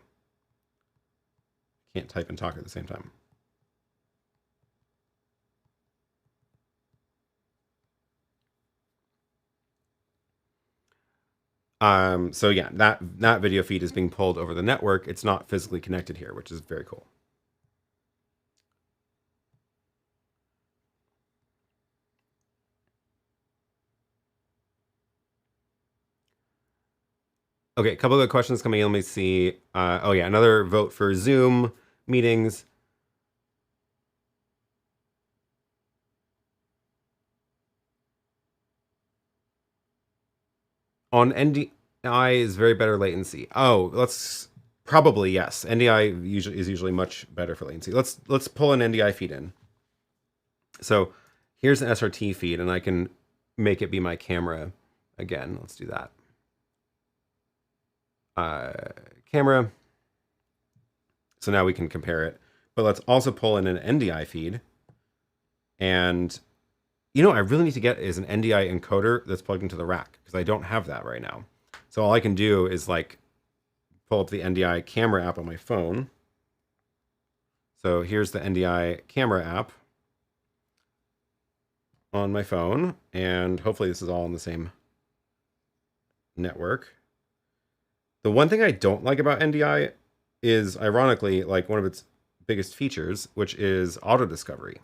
Can't type and talk at the same time. So yeah, that video feed is being pulled over the network. It's not physically connected here, which is very cool. Okay, a couple of questions coming in. Let me see. Oh yeah, another vote for Zoom meetings. On NDI is very better latency. Oh, let's probably yes. NDI is usually much better for latency. Let's pull an NDI feed in. So here's an SRT feed, and I can make it be my camera again. Let's do that. Camera. So now we can compare it. But let's also pull in an NDI feed. And you know what I really need to get is an NDI encoder that's plugged into the rack, because I don't have that right now. So all I can do is like pull up the NDI camera app on my phone. So here's the NDI camera app on my phone, and hopefully this is all on the same network. The one thing I don't like about NDI is, ironically, like one of its biggest features, which is auto discovery.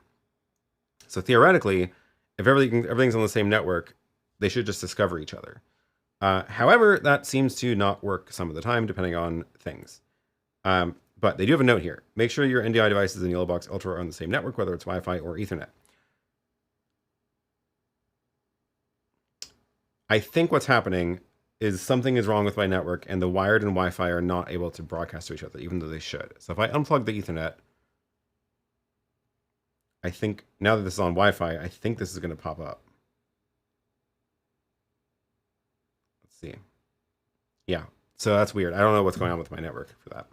So theoretically, if everything's on the same network, they should just discover each other. However, that seems to not work some of the time, depending on things. But they do have a note here. Make sure your NDI devices and YoloBox Ultra are on the same network, whether it's Wi-Fi or Ethernet. I think what's happening is something is wrong with my network, and the wired and Wi-Fi are not able to broadcast to each other, even though they should. So if I unplug the Ethernet, I think now that this is on Wi-Fi, I think this is going to pop up. Let's see. Yeah, so that's weird. I don't know what's going on with my network for that.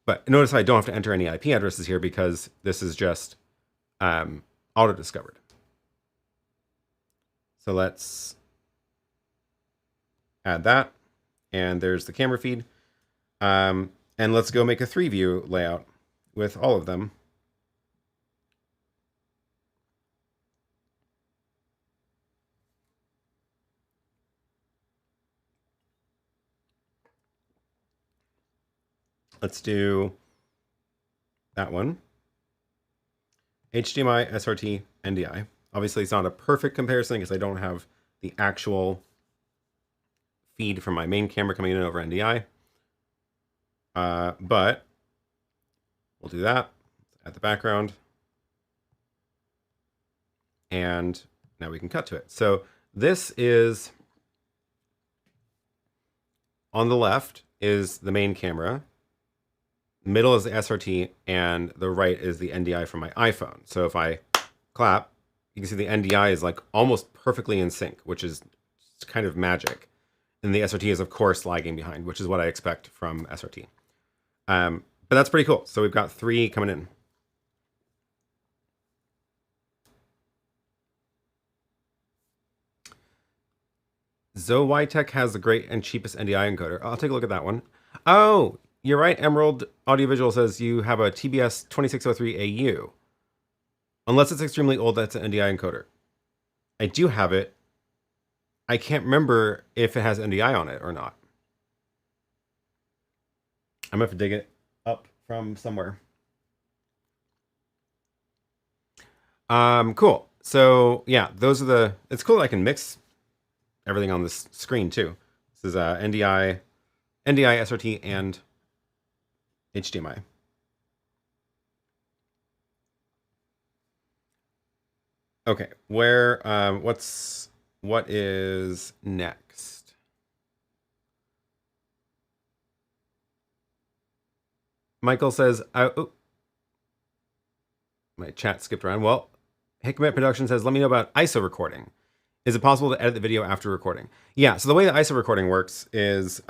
But notice I don't have to enter any IP addresses here, because this is just auto-discovered. So let's add that. And there's the camera feed. And let's go make a 3-view layout with all of them. Let's do that one. HDMI, SRT, NDI. Obviously, it's not a perfect comparison because I don't have the actual feed from my main camera coming in over NDI. But we'll do that. Add the background. And now we can cut to it. So this is, on the left is the main camera. Middle is the SRT, and the right is the NDI from my iPhone. So if I clap, you can see the NDI is like almost perfectly in sync, which is kind of magic. And the SRT is, of course, lagging behind, which is what I expect from SRT. But that's pretty cool. So we've got 3 coming in. ZoYtech has the great and cheapest NDI encoder. I'll take a look at that one. Oh, you're right. Emerald Audiovisual says you have a TBS 2603AU. Unless it's extremely old, that's an NDI encoder. I do have it. I can't remember if it has NDI on it or not. I'm going to have to dig it up from somewhere. Cool. So yeah, those are the, it's cool that I can mix everything on this screen too. This is NDI, SRT, and HDMI. Okay, what is next? Michael says, oh, my chat skipped around. Well, Hikmet Production says, let me know about ISO recording. Is it possible to edit the video after recording? Yeah, so the way the ISO recording works is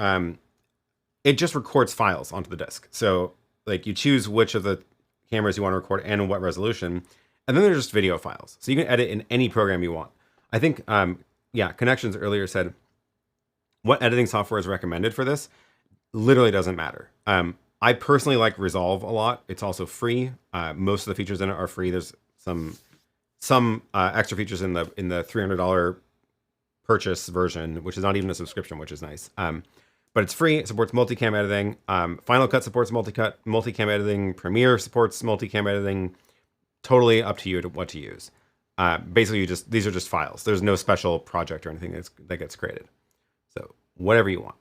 it just records files onto the disk. So like you choose which of the cameras you want to record and what resolution, and then they're just video files. So you can edit in any program you want. I think, yeah, Connections earlier said, what editing software is recommended for this? Literally doesn't matter. I personally like Resolve a lot. It's also free. Most of the features in it are free. There's some extra features in the $300 purchase version, which is not even a subscription, which is nice. But it's free. It supports multicam editing. Final Cut supports multicam editing. Premiere supports multicam editing. Totally up to you to what to use. Basically, these are just files. There's no special project or anything that gets created. So whatever you want.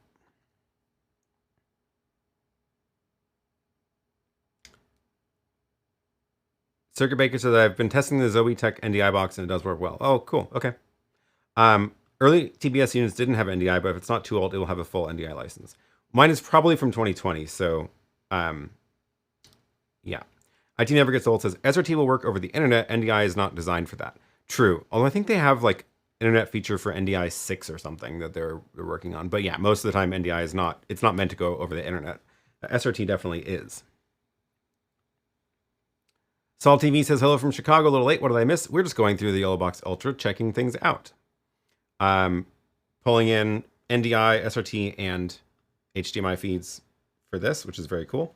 Circuit Baker says, I've been testing the ZoYtech NDI box and it does work well. Oh, cool. Okay. Early TBS units didn't have NDI, but if it's not too old, it will have a full NDI license. Mine is probably from 2020, so yeah. IT Never Gets Old says, SRT will work over the internet. NDI is not designed for that. True. Although I think they have like internet feature for NDI 6 or something that they're working on. But yeah, most of the time NDI is not, it's not meant to go over the internet. SRT definitely is. Saul TV says, hello from Chicago, a little late. What did I miss? We're just going through the YoloBox Ultra, checking things out. Pulling in NDI, SRT, and HDMI feeds for this, which is very cool.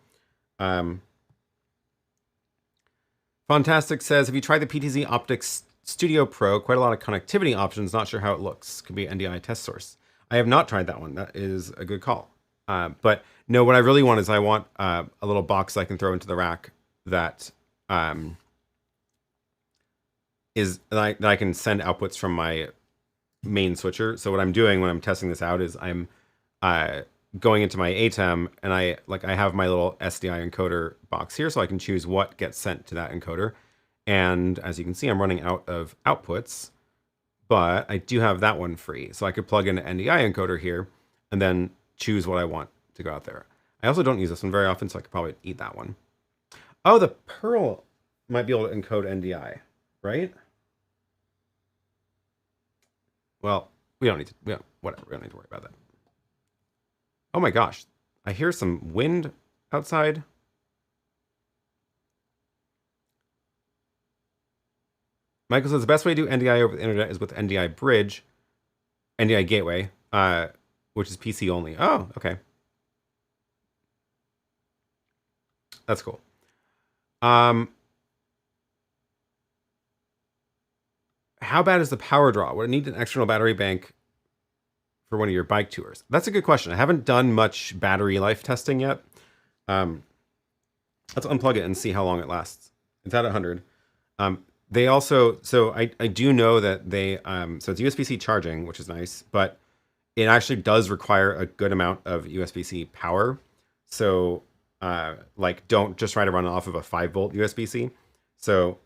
Fantastic says, have you tried the PTZ Optics Studio Pro? Quite a lot of connectivity options. Not sure how it looks. Could be NDI test source. I have not tried that one. That is a good call. But no, what I really want is I want a little box I can throw into the rack that that I can send outputs from my main switcher. So what I'm doing when I'm testing this out is I'm going into my ATEM and I have my little SDI encoder box here, so I can choose what gets sent to that encoder. And as you can see, I'm running out of outputs, but I do have that one free. So I could plug in an NDI encoder here and then choose what I want to go out there. I also don't use this one very often, so I could probably eat that one. Oh, the Pearl might be able to encode NDI, right? Well, we don't need to, whatever, we don't need to worry about that. Oh my gosh, I hear some wind outside. Michael says the best way to do NDI over the internet is with NDI Bridge, NDI Gateway, which is PC only. Oh, okay. That's cool. How bad is the power draw? Would it need an external battery bank for one of your bike tours? That's a good question. I haven't done much battery life testing yet. Let's unplug it and see how long it lasts. It's at 100. They also, so I do know that they, so it's USB-C charging, which is nice, but it actually does require a good amount of USB-C power. So like, don't just try to run off of a 5-volt USB-C. So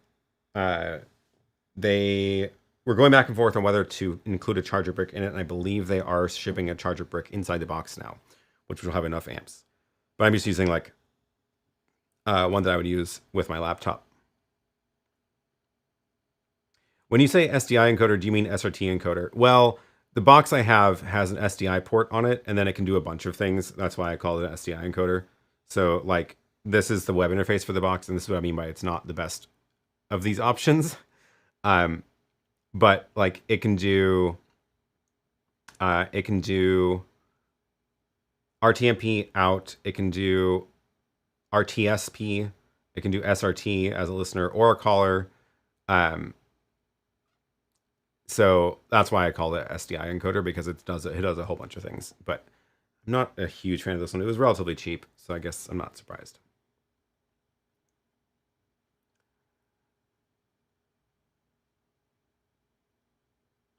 they were going back and forth on whether to include a charger brick in it, and I believe they are shipping a charger brick inside the box now, which will have enough amps. But I'm just using like one that I would use with my laptop. When you say SDI encoder, do you mean SRT encoder? Well, the box I have has an SDI port on it, and then it can do a bunch of things. That's why I call it an SDI encoder. So like, this is the web interface for the box, and this is what I mean by it's not the best of these options. But like, it can do RTMP out, it can do RTSP, it can do SRT as a listener or a caller. So that's why I call it SDI encoder, because it does a whole bunch of things. But I'm not a huge fan of this one. It was relatively cheap, so I guess I'm not surprised.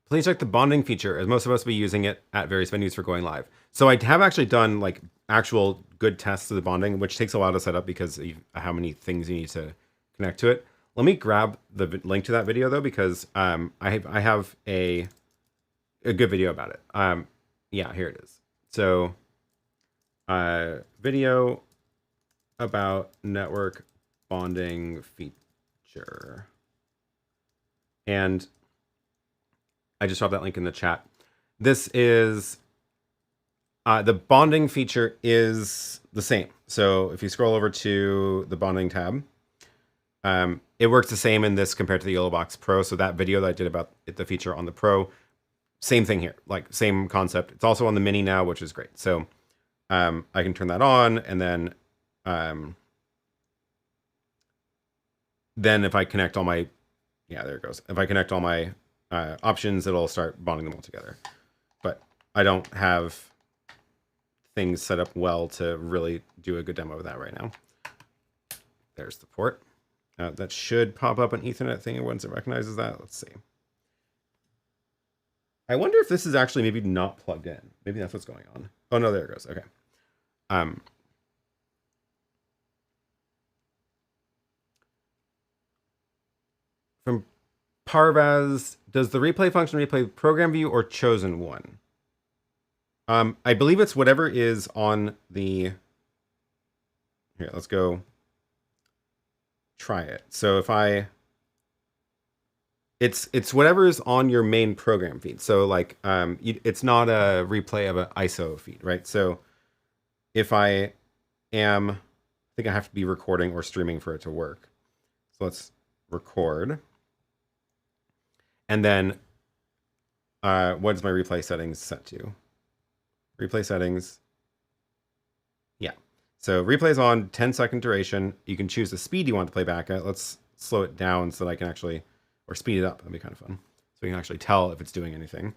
Please check the bonding feature, as most of us will be using it at various venues for going live. So I have actually done like actual good tests of the bonding, which takes a while to set up because of how many things you need to connect to it. Let me grab the link to that video though, because I have a good video about it. Yeah, here it is. So video about network bonding feature. And I just dropped that link in the chat. This is, the bonding feature is the same. So if you scroll over to the bonding tab, it works the same in this compared to the YoloBox Pro. So that video that I did about the feature on the Pro, same thing here, like same concept. It's also on the Mini now, which is great. So I can turn that on, and then if I connect all my, yeah, there it goes. If I connect all my options, it'll start bonding them all together. But I don't have things set up well to really do a good demo of that right now. There's the port. That should pop up an Ethernet thing once it recognizes that. Let's see. I wonder if this is actually maybe not plugged in. Maybe that's what's going on. Oh no, there it goes. Okay. From Parvaz, does the replay function replay program view or chosen one? I believe it's whatever is on the, here, let's go try it. So if I It's whatever's on your main program feed. So like it's not a replay of an ISO feed, right? So if I think I have to be recording or streaming for it to work. So let's record. And then what is my replay settings set to? Replay settings. Yeah. So replay is on 10-second duration. You can choose the speed you want to play back at. Let's slow it down so that I can actually, or speed it up. That'd be kind of fun. So we can actually tell if it's doing anything.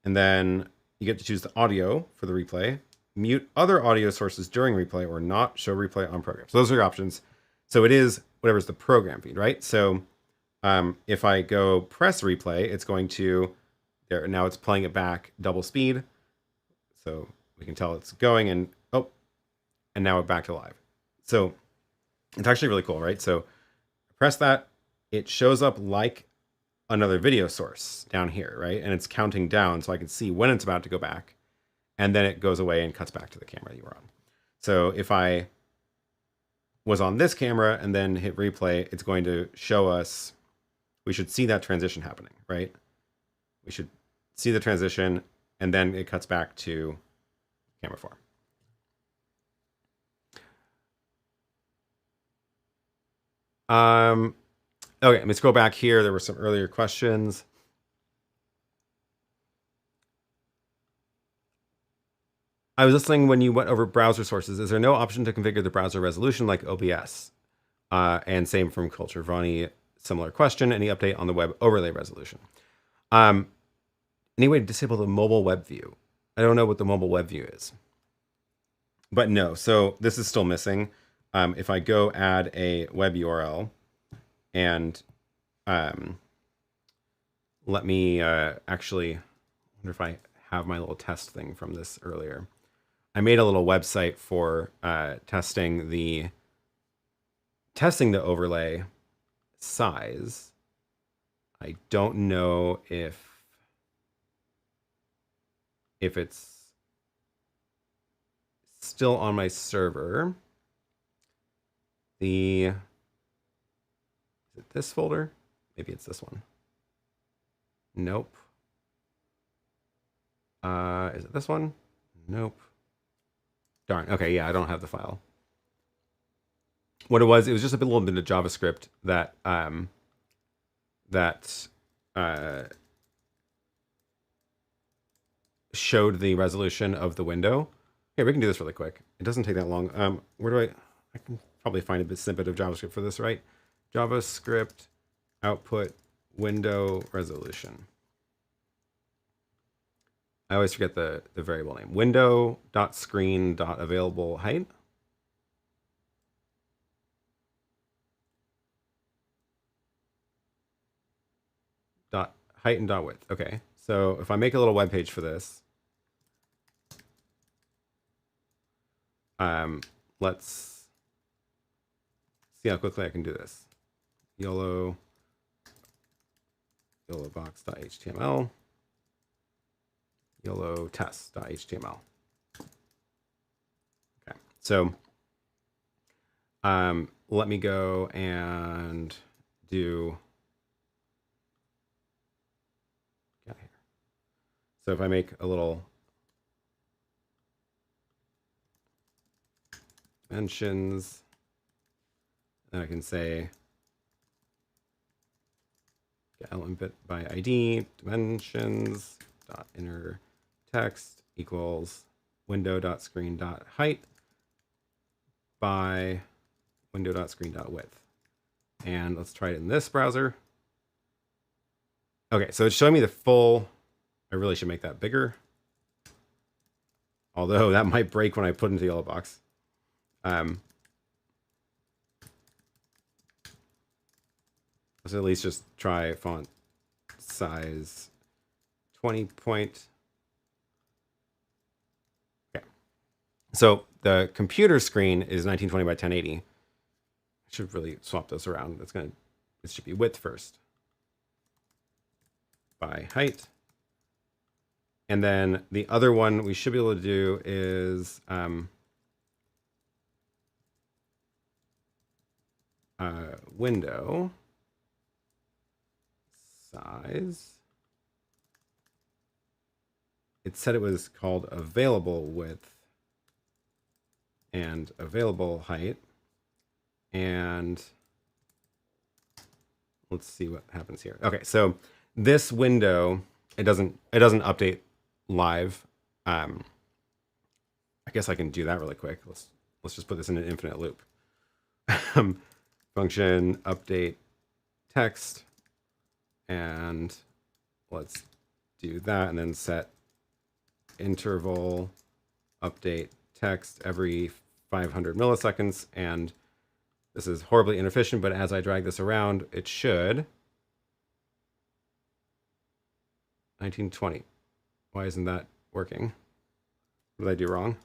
And then you get to choose the audio for the replay. Mute other audio sources during replay or not show replay on program. So those are your options. So it is whatever's the program feed, right? So if I go press replay, it's going to, there, now it's playing it back double speed. So we can tell it's going and, oh, and now we're back to live. So it's actually really cool, right? So press that, it shows up like another video source down here, right? And it's counting down so I can see when it's about to go back. And then it goes away and cuts back to the camera you were on. So if I was on this camera and then hit replay, it's going to show us, we should see that transition happening, right? We should see the transition and then it cuts back to camera 4. Okay, let me scroll back here. There were some earlier questions. I was listening when you went over browser sources. Is there no option to configure the browser resolution like OBS? And same from Culture Vani, similar question. Any update on the web overlay resolution? Any way to disable the mobile web view? I don't know what the mobile web view is. But no, so this is still missing. If I go add a web URL and let me actually, I wonder if I have my little test thing from this earlier. I made a little website for testing the overlay size. I don't know if it's still on my server. Is it this folder? Maybe it's this one. Nope. Is it this one? Nope. Darn. Okay, yeah, I don't have the file. What it was just a little bit of JavaScript that showed the resolution of the window. Here, we can do this really quick. It doesn't take that long. Where do I can probably find a bit snippet of JavaScript for this, right? JavaScript output window resolution. I always forget the variable name. Window.screen.available height. Dot height and dot width. Okay, so if I make a little web page for this, let's see how quickly I can do this. YoloBox.html. YOLO test.html. Okay, so let me go and do. Get here. So if I make a little dimensions, then I can say element bit by ID dimensions dot inner text equals window.screen.height by window.screen.width. And let's try it in this browser. Okay, so it's showing me the full. I really should make that bigger. Although that might break when I put into the YoloBox. Let's at least just try font size 20 point. Okay. So the computer screen is 1920 by 1080. I should really swap those around. It should be width first. By height. And then the other one we should be able to do is window size. It said it was called available width and available height. And let's see what happens here. Okay, so this window, it doesn't update live. I guess I can do that really quick. Let's just put this in an infinite loop. Function update text, and let's do that, and then set interval update text every 500 milliseconds. And this is horribly inefficient, but as I drag this around, it should 1920. Why isn't that working? What did I do wrong?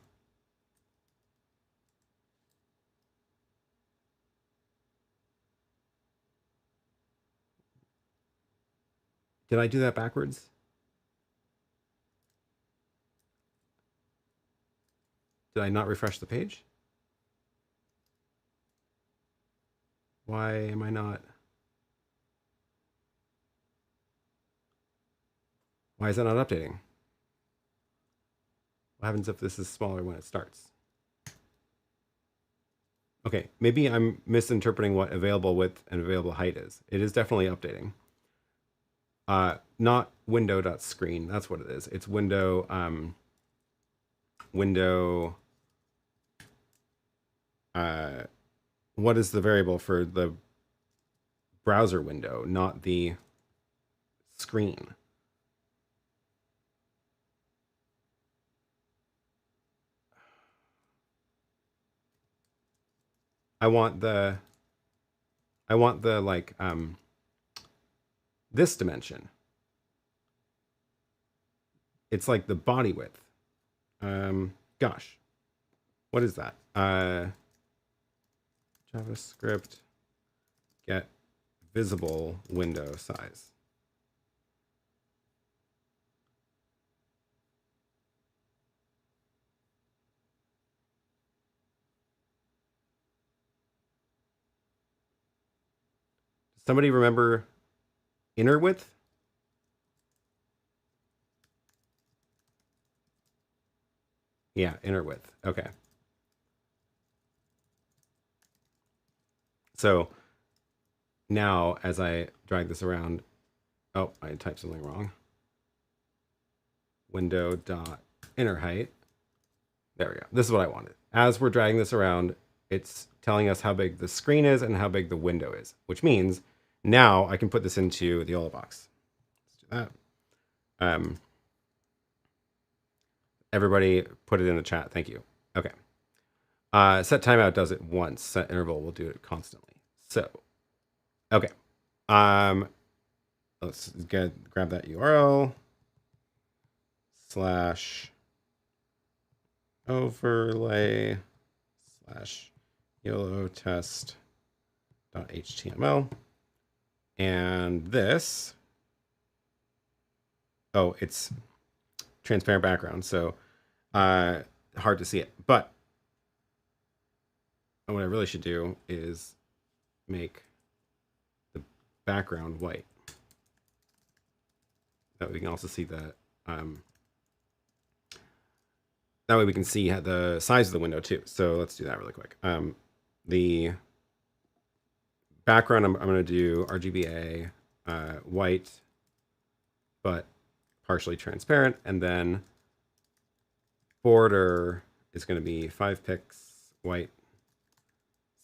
Did I do that backwards? Did I not refresh the page? Why am I not? Why is that not updating? What happens if this is smaller when it starts? Okay, maybe I'm misinterpreting what available width and available height is. It is definitely updating. Not window.screen. That's what it is. It's window what is the variable for the browser window, not the screen? I want the like this dimension. It's like the body width. Gosh, what is that? JavaScript get visible window size. Does somebody remember inner width? Yeah, inner width. Okay. So now as I drag this around, oh, I typed something wrong. Window dot inner height. There we go. This is what I wanted. As we're dragging this around, it's telling us how big the screen is and how big the window is, which means now I can put this into the YoloBox. Let's do that. Everybody put it in the chat. Thank you. Okay. Set timeout does it once. Set interval will do it constantly. So, okay. Let's grab that URL / overlay / YOLO test.html. And this, oh, it's transparent background, so hard to see it. But what I really should do is make the background white. That we can also see that. That way we can see the size of the window too. So let's do that really quick. The background, I'm going to do RGBA, white, but partially transparent. And then border is going to be 5 pixels, white,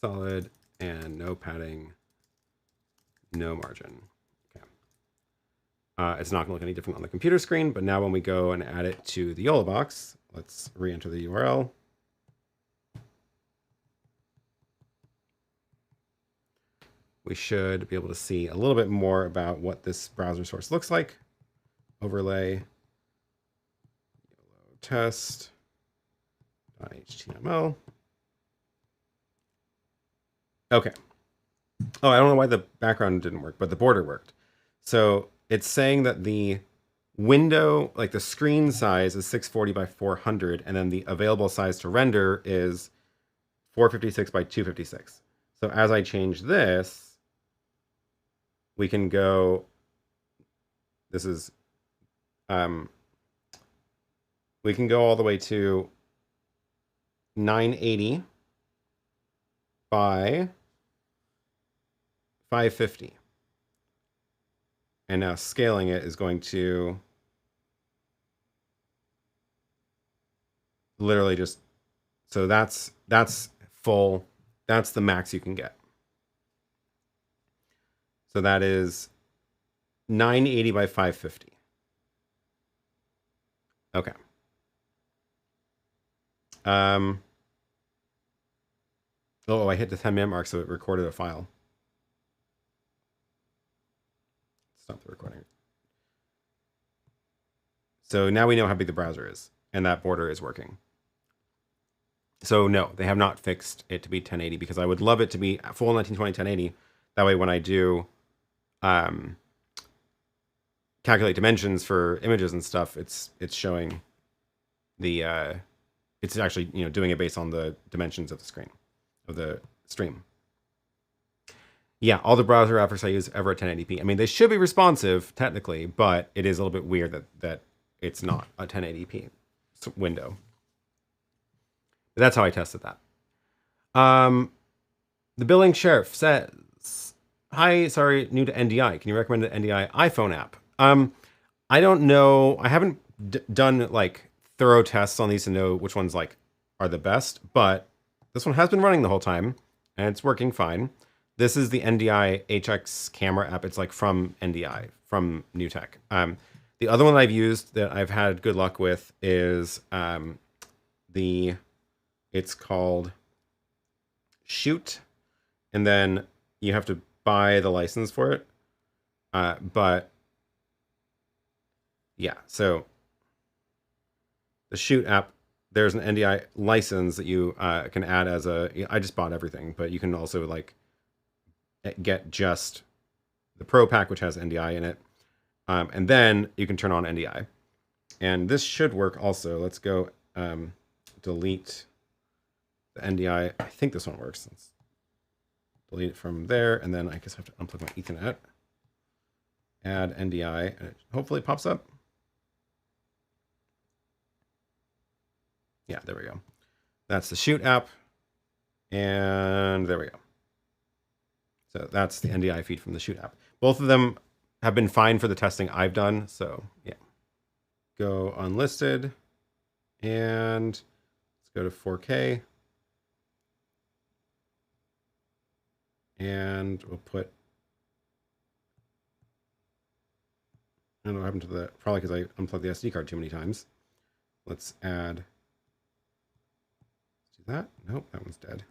solid, and no padding, no margin. Okay. It's not going to look any different on the computer screen, but now when we go and add it to the YoloBox, let's re-enter the URL. We should be able to see a little bit more about what this browser source looks like. Overlay, YOLO test.html. Okay. Oh, I don't know why the background didn't work, but the border worked. So it's saying that the window, like the screen size is 640 by 400, and then the available size to render is 456 by 256. So as I change this, we can go This is, we can go all the way to 980 by 550. And now scaling it is going to literally just, so that's full. That's the max you can get. So that is 980 by 550. Okay. Oh, I hit the 10-minute mark, so it recorded a file. Stop the recording. So now we know how big the browser is, and that border is working. So no, they have not fixed it to be 1080 because I would love it to be full 1920 1080. That way, when I do calculate dimensions for images and stuff, it's showing the it's actually doing it based on the dimensions of the screen of the stream. Yeah, all the browser apps I use ever at 1080p. I mean, they should be responsive technically, but it is a little bit weird that it's not a 1080p window. But that's how I tested that. The billing sheriff says, "Hi, sorry, new to NDI. Can you recommend an NDI iPhone app?" I don't know. I haven't done like thorough tests on these to know which ones like are the best, but this one has been running the whole time and it's working fine. This is the NDI HX camera app. It's like from NDI, from NewTek. The other one I've used that I've had good luck with is it's called Shoot, and then you have to buy the license for it. But yeah, so the Shoot app, there's an NDI license that you can add as I just bought everything, but you can also like get just the Pro pack, which has NDI in it. And then you can turn on NDI. And this should work also. Let's go delete the NDI. I think this one works. Let's delete it from there. And then I guess I have to unplug my Ethernet. Add NDI. And it hopefully pops up. Yeah, there we go. That's the Shoot app. And there we go. So that's the NDI feed from the Shoot app. Both of them have been fine for the testing I've done. So yeah, go unlisted and let's go to 4K. And we'll put, I don't know what happened to the, probably because I unplugged the SD card too many times. Let's add, let's do that. Nope, that one's dead.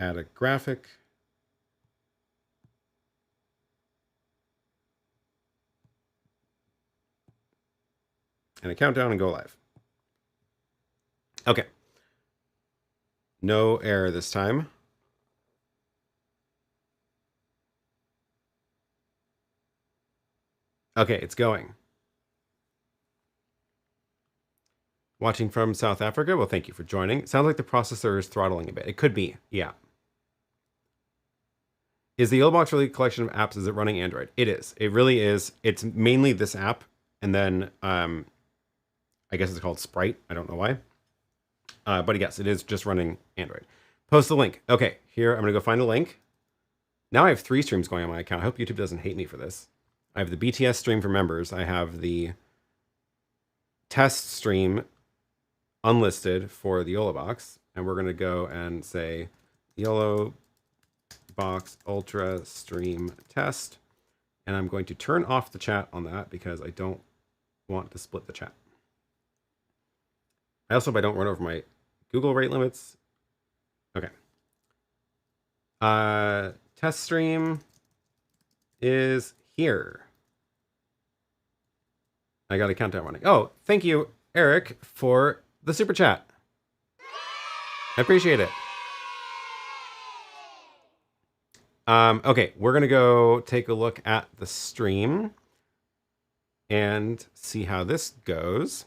Let's add a graphic. And a countdown and go live. Okay. No error this time. Okay, it's going. Watching from South Africa. Well, thank you for joining. It sounds like the processor is throttling a bit. It could be, yeah. Is the YoloBox really a collection of apps? Is it running Android? It is. It really is. It's mainly this app, and then I guess it's called Sprite. I don't know why. But yes, it is just running Android. Post the link. Okay, here I'm gonna go find a link. Now I have 3 streams going on my account. I hope YouTube doesn't hate me for this. I have the BTS stream for members. I have the test stream unlisted for the YoloBox, and we're gonna go and say YoloBox Ultra stream test, and I'm going to turn off the chat on that because I don't want to split the chat. I also hope I don't run over my Google rate limits. Okay. Test stream is here. I got a countdown running. Oh, thank you, Eric, for the super chat. I appreciate it. Okay, we're gonna go take a look at the stream and see how this goes.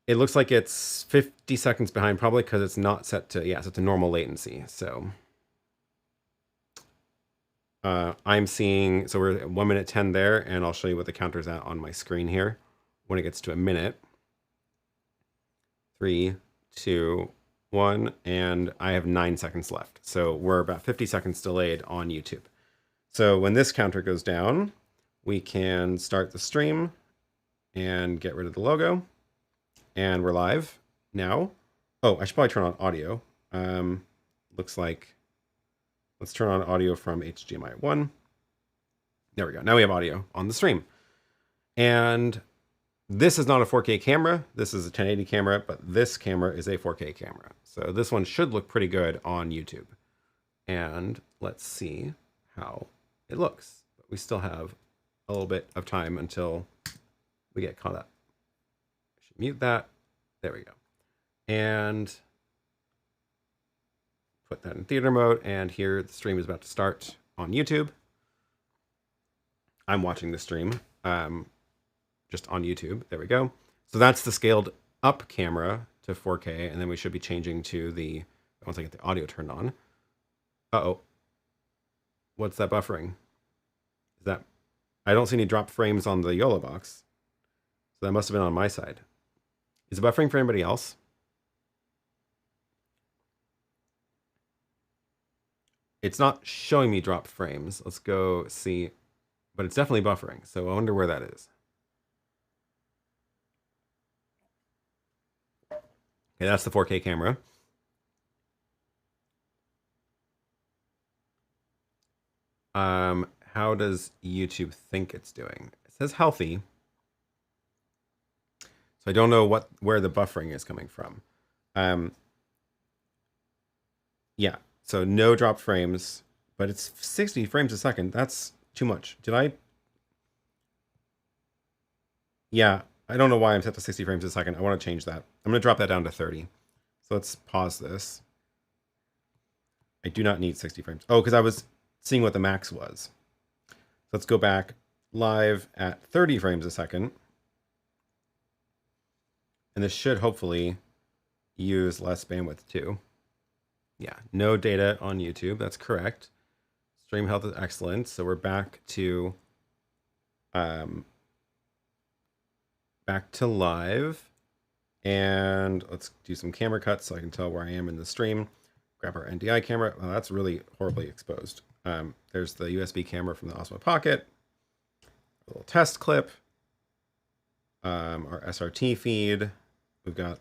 It looks like it's 50 seconds behind, probably because it's not set to, yeah, set to normal latency. So I'm seeing, so we're at 1 minute 10 there, and I'll show you what the counter's at on my screen here. When it gets to a minute, 3, 2, 1, and I have 9 seconds left. So we're about 50 seconds delayed on YouTube. So when this counter goes down, we can start the stream and get rid of the logo. And we're live now. Oh, I should probably turn on audio. Looks like, let's turn on audio from HDMI 1. There we go. Now we have audio on the stream. And this is not a 4K camera. This is a 1080 camera, but this camera is a 4K camera. So this one should look pretty good on YouTube. And let's see how it looks. But we still have a little bit of time until we get caught up. I should mute that. There we go. And put that in theater mode. And here the stream is about to start on YouTube. I'm watching the stream just on YouTube. There we go. So that's the scaled up camera to 4K. And then we should be changing to the, once I get the audio turned on. Uh-oh. What's that buffering? Is that, I don't see any drop frames on the YoloBox. So that must have been on my side. Is it buffering for anybody else? It's not showing me drop frames. Let's go see. But it's definitely buffering. So I wonder where that is. Okay, that's the 4K camera. How does YouTube think it's doing? It says healthy. So I don't know where the buffering is coming from. Yeah, so no drop frames, but it's 60 frames a second. That's too much. Did I? Yeah, I don't know why I'm set to 60 frames a second. I want to change that. I'm going to drop that down to 30. So let's pause this. I do not need 60 frames. Oh, because I was seeing what the max was. So let's go back live at 30 frames a second. And this should hopefully use less bandwidth too. Yeah, no data on YouTube. That's correct. Stream health is excellent. So we're back to live. And let's do some camera cuts so I can tell where I am in the stream. Grab our NDI camera. Well, that's really horribly exposed. There's the USB camera from the Osmo Pocket. A little test clip. Our SRT feed. We've got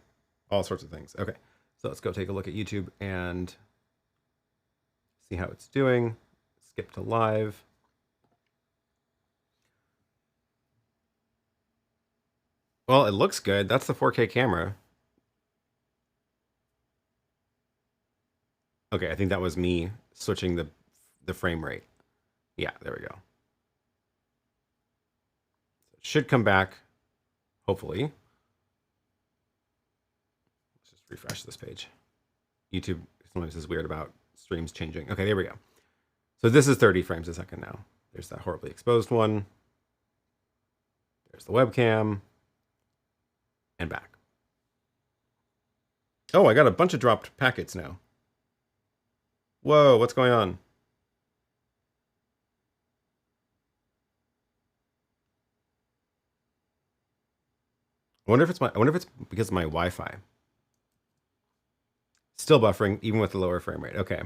all sorts of things. Okay, so let's go take a look at YouTube and see how it's doing. Skip to live. Well, it looks good. That's the 4K camera. Okay, I think that was me switching the frame rate. Yeah, there we go. It should come back, hopefully. Let's just refresh this page. YouTube sometimes is weird about streams changing. Okay, there we go. So this is 30 frames a second now. There's that horribly exposed one. There's the webcam. And back. Oh, I got a bunch of dropped packets now. Whoa, what's going on? I wonder if it's because of my Wi-Fi. Still buffering, even with the lower frame rate. Okay.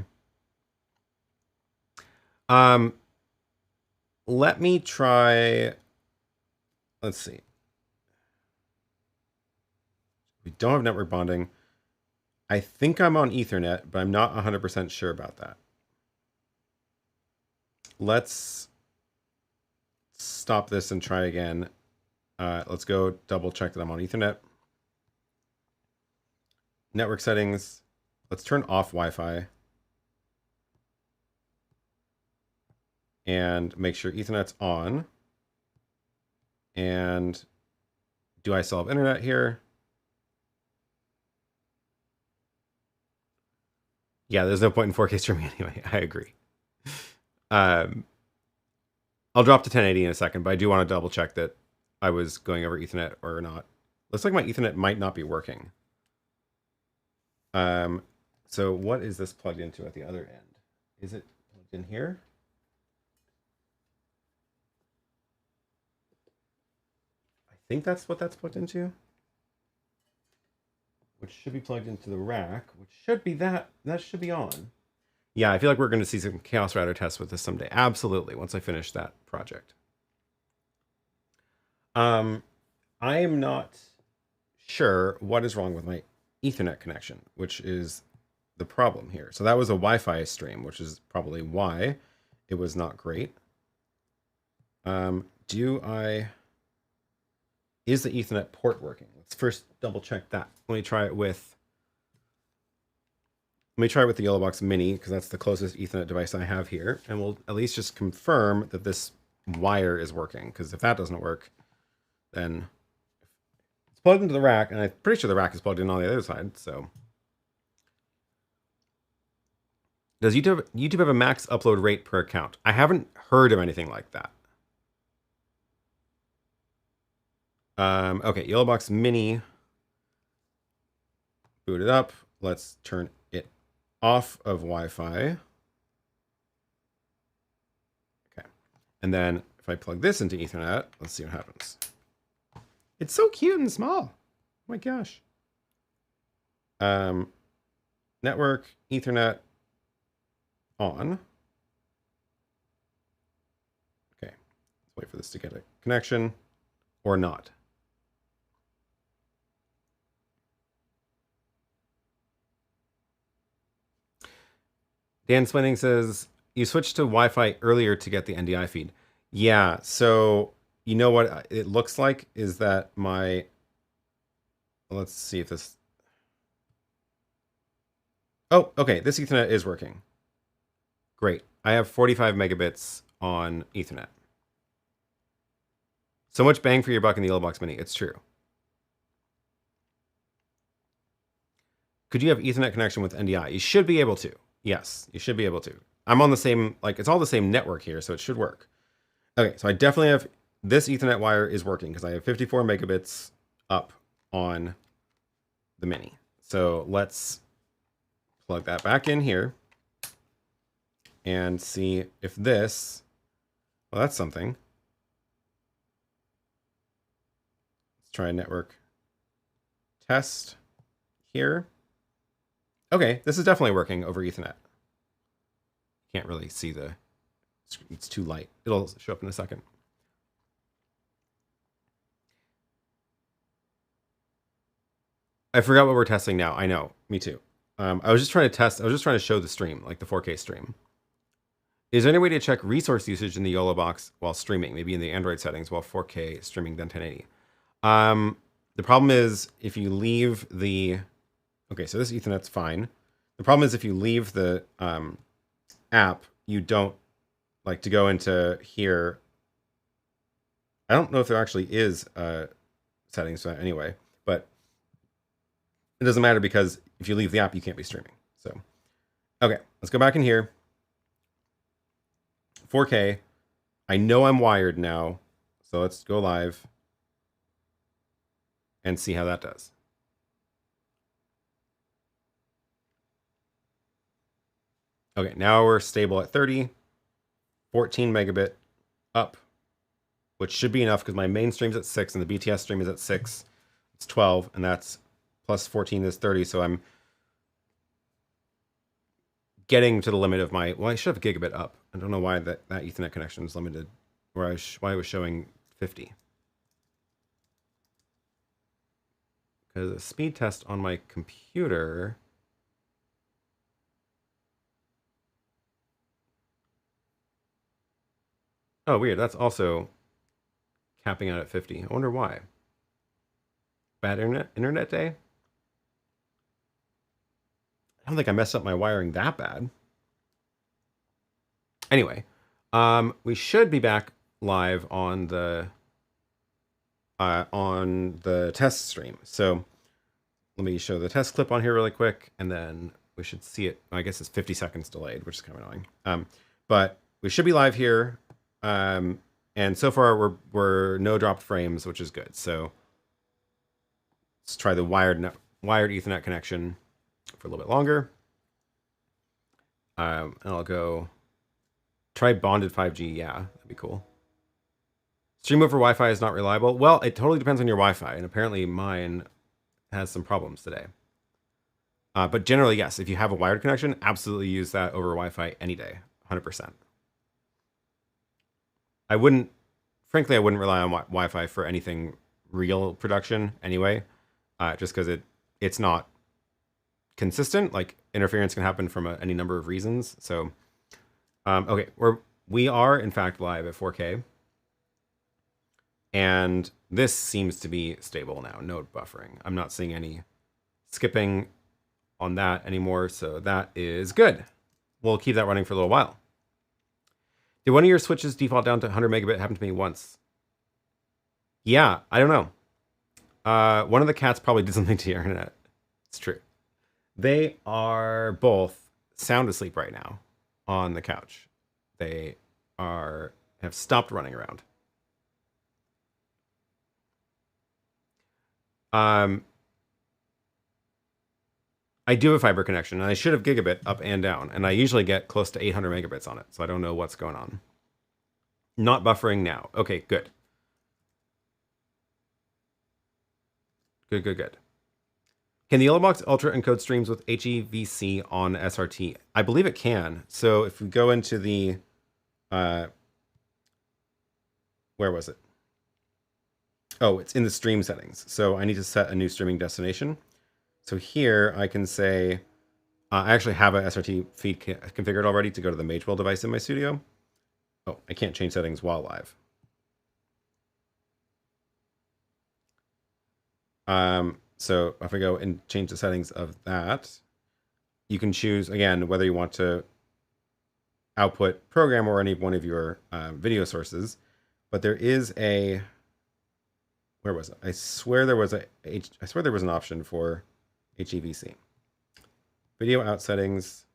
Let me try. Let's see. We don't have network bonding. I think I'm on Ethernet, but I'm not 100% sure about that. Let's stop this and try again. Let's go double check that I'm on Ethernet. Network settings. Let's turn off Wi-Fi. And make sure Ethernet's on. And do I still have internet here? Yeah, there's no point in 4K streaming anyway. I agree. I'll drop to 1080 in a second, but I do want to double check that I was going over Ethernet or not. Looks like my Ethernet might not be working. So what is this plugged into at the other end? Is it plugged in here? think that's what that's plugged into. Which should be plugged into the rack, which should be that should be on. Yeah, I feel like we're going to see some Chaos Router tests with this someday. Absolutely, once I finish that project. I am not sure what is wrong with my Ethernet connection, which is the problem here. So that was a Wi-Fi stream, which is probably why it was not great. Is the Ethernet port working? Let's first double check that. Let me try it with the YoloBox Mini, because that's the closest Ethernet device I have here. And we'll at least just confirm that this wire is working, because if that doesn't work, then it's plugged into the rack, and I'm pretty sure the rack is plugged in on the other side, so. Does YouTube have a max upload rate per account? I haven't heard of anything like that. Okay, YoloBox Mini. Boot it up. Let's turn it off of Wi-Fi. Okay. And then if I plug this into Ethernet, let's see what happens. It's so cute and small. Oh my gosh. Network, Ethernet, on. Okay. Let's wait for this to get a connection or not. Dan Swinning says, you switched to Wi-Fi earlier to get the NDI feed. Yeah, so you know what it looks like is that my... Let's see if this... Oh, okay, this Ethernet is working. Great. I have 45 megabits on Ethernet. So much bang for your buck in the YoloBox Mini. It's true. Could you have Ethernet connection with NDI? You should be able to. Yes, you should be able to. I'm on the same, like, it's all the same network here, so it should work. Okay, so I definitely have, this Ethernet wire is working because I have 54 megabits up on the Mini. So let's plug that back in here and see if this, well, that's something. Let's try a network test here. Okay, this is definitely working over Ethernet. Can't really see the, it's too light. It'll show up in a second. I forgot what we're testing now. I know, me too. I was just trying to show the stream, like the 4K stream. Is there any way to check resource usage in the YoloBox while streaming? Maybe in the Android settings while 4K streaming then 1080. The problem is if you leave the, okay, so this Ethernet's fine. The problem is if you leave the app, you don't like to go into here. I don't know if there actually is settings for that anyway, but it doesn't matter because if you leave the app, you can't be streaming. So, okay, let's go back in here. 4K. I know I'm wired now, so let's go live and see how that does. Okay, now we're stable at 30, 14 megabit up, which should be enough because my main stream's at 6 and the BTS stream is at 6. It's 12, and that's plus 14 is 30, so I'm getting to the limit of my, well, I should have a gigabit up. I don't know why that Ethernet connection is limited, why it was showing 50. Because a speed test on my computer... Oh, weird. That's also capping out at 50. I wonder why. Bad internet day? I don't think I messed up my wiring that bad. Anyway, we should be back live on the test stream. So let me show the test clip on here really quick, and then we should see it. I guess it's 50 seconds delayed, which is kind of annoying. But we should be live here. And so far we're no dropped frames, which is good. So let's try the wired Ethernet connection for a little bit longer. And I'll go try bonded 5G. Yeah, that'd be cool. Stream over Wi-Fi is not reliable. Well, it totally depends on your Wi-Fi, and apparently mine has some problems today. But generally, yes, if you have a wired connection, absolutely use that over Wi-Fi any day, 100%. I wouldn't, frankly, I wouldn't rely on Wi-Fi for anything real production anyway, just because it's not consistent. Like interference can happen from any number of reasons. So, okay, we are in fact live at 4K, and this seems to be stable now. No buffering. I'm not seeing any skipping on that anymore, so that is good. We'll keep that running for a little while. Did one of your switches default down to 100 megabit? Happened to me once. Yeah, I don't know. One of the cats probably did something to your internet. It's true. They are both sound asleep right now on the couch. They have stopped running around. I do have a fiber connection, and I should have gigabit up and down, and I usually get close to 800 megabits on it, so I don't know what's going on. Not buffering now. Okay, good. Good. Can the YoloBox Ultra encode streams with HEVC on SRT? I believe it can. So if we go into the, where was it? Oh, it's in the stream settings. So I need to set a new streaming destination. So here I can say, I actually have a SRT feed configured already to go to the Magewell device in my studio. Oh, I can't change settings while live. So if I go and change the settings of that, you can choose, again, whether you want to output program or any one of your video sources. But there is a, where was it? I swear there was an option for HEVC. Video out settings,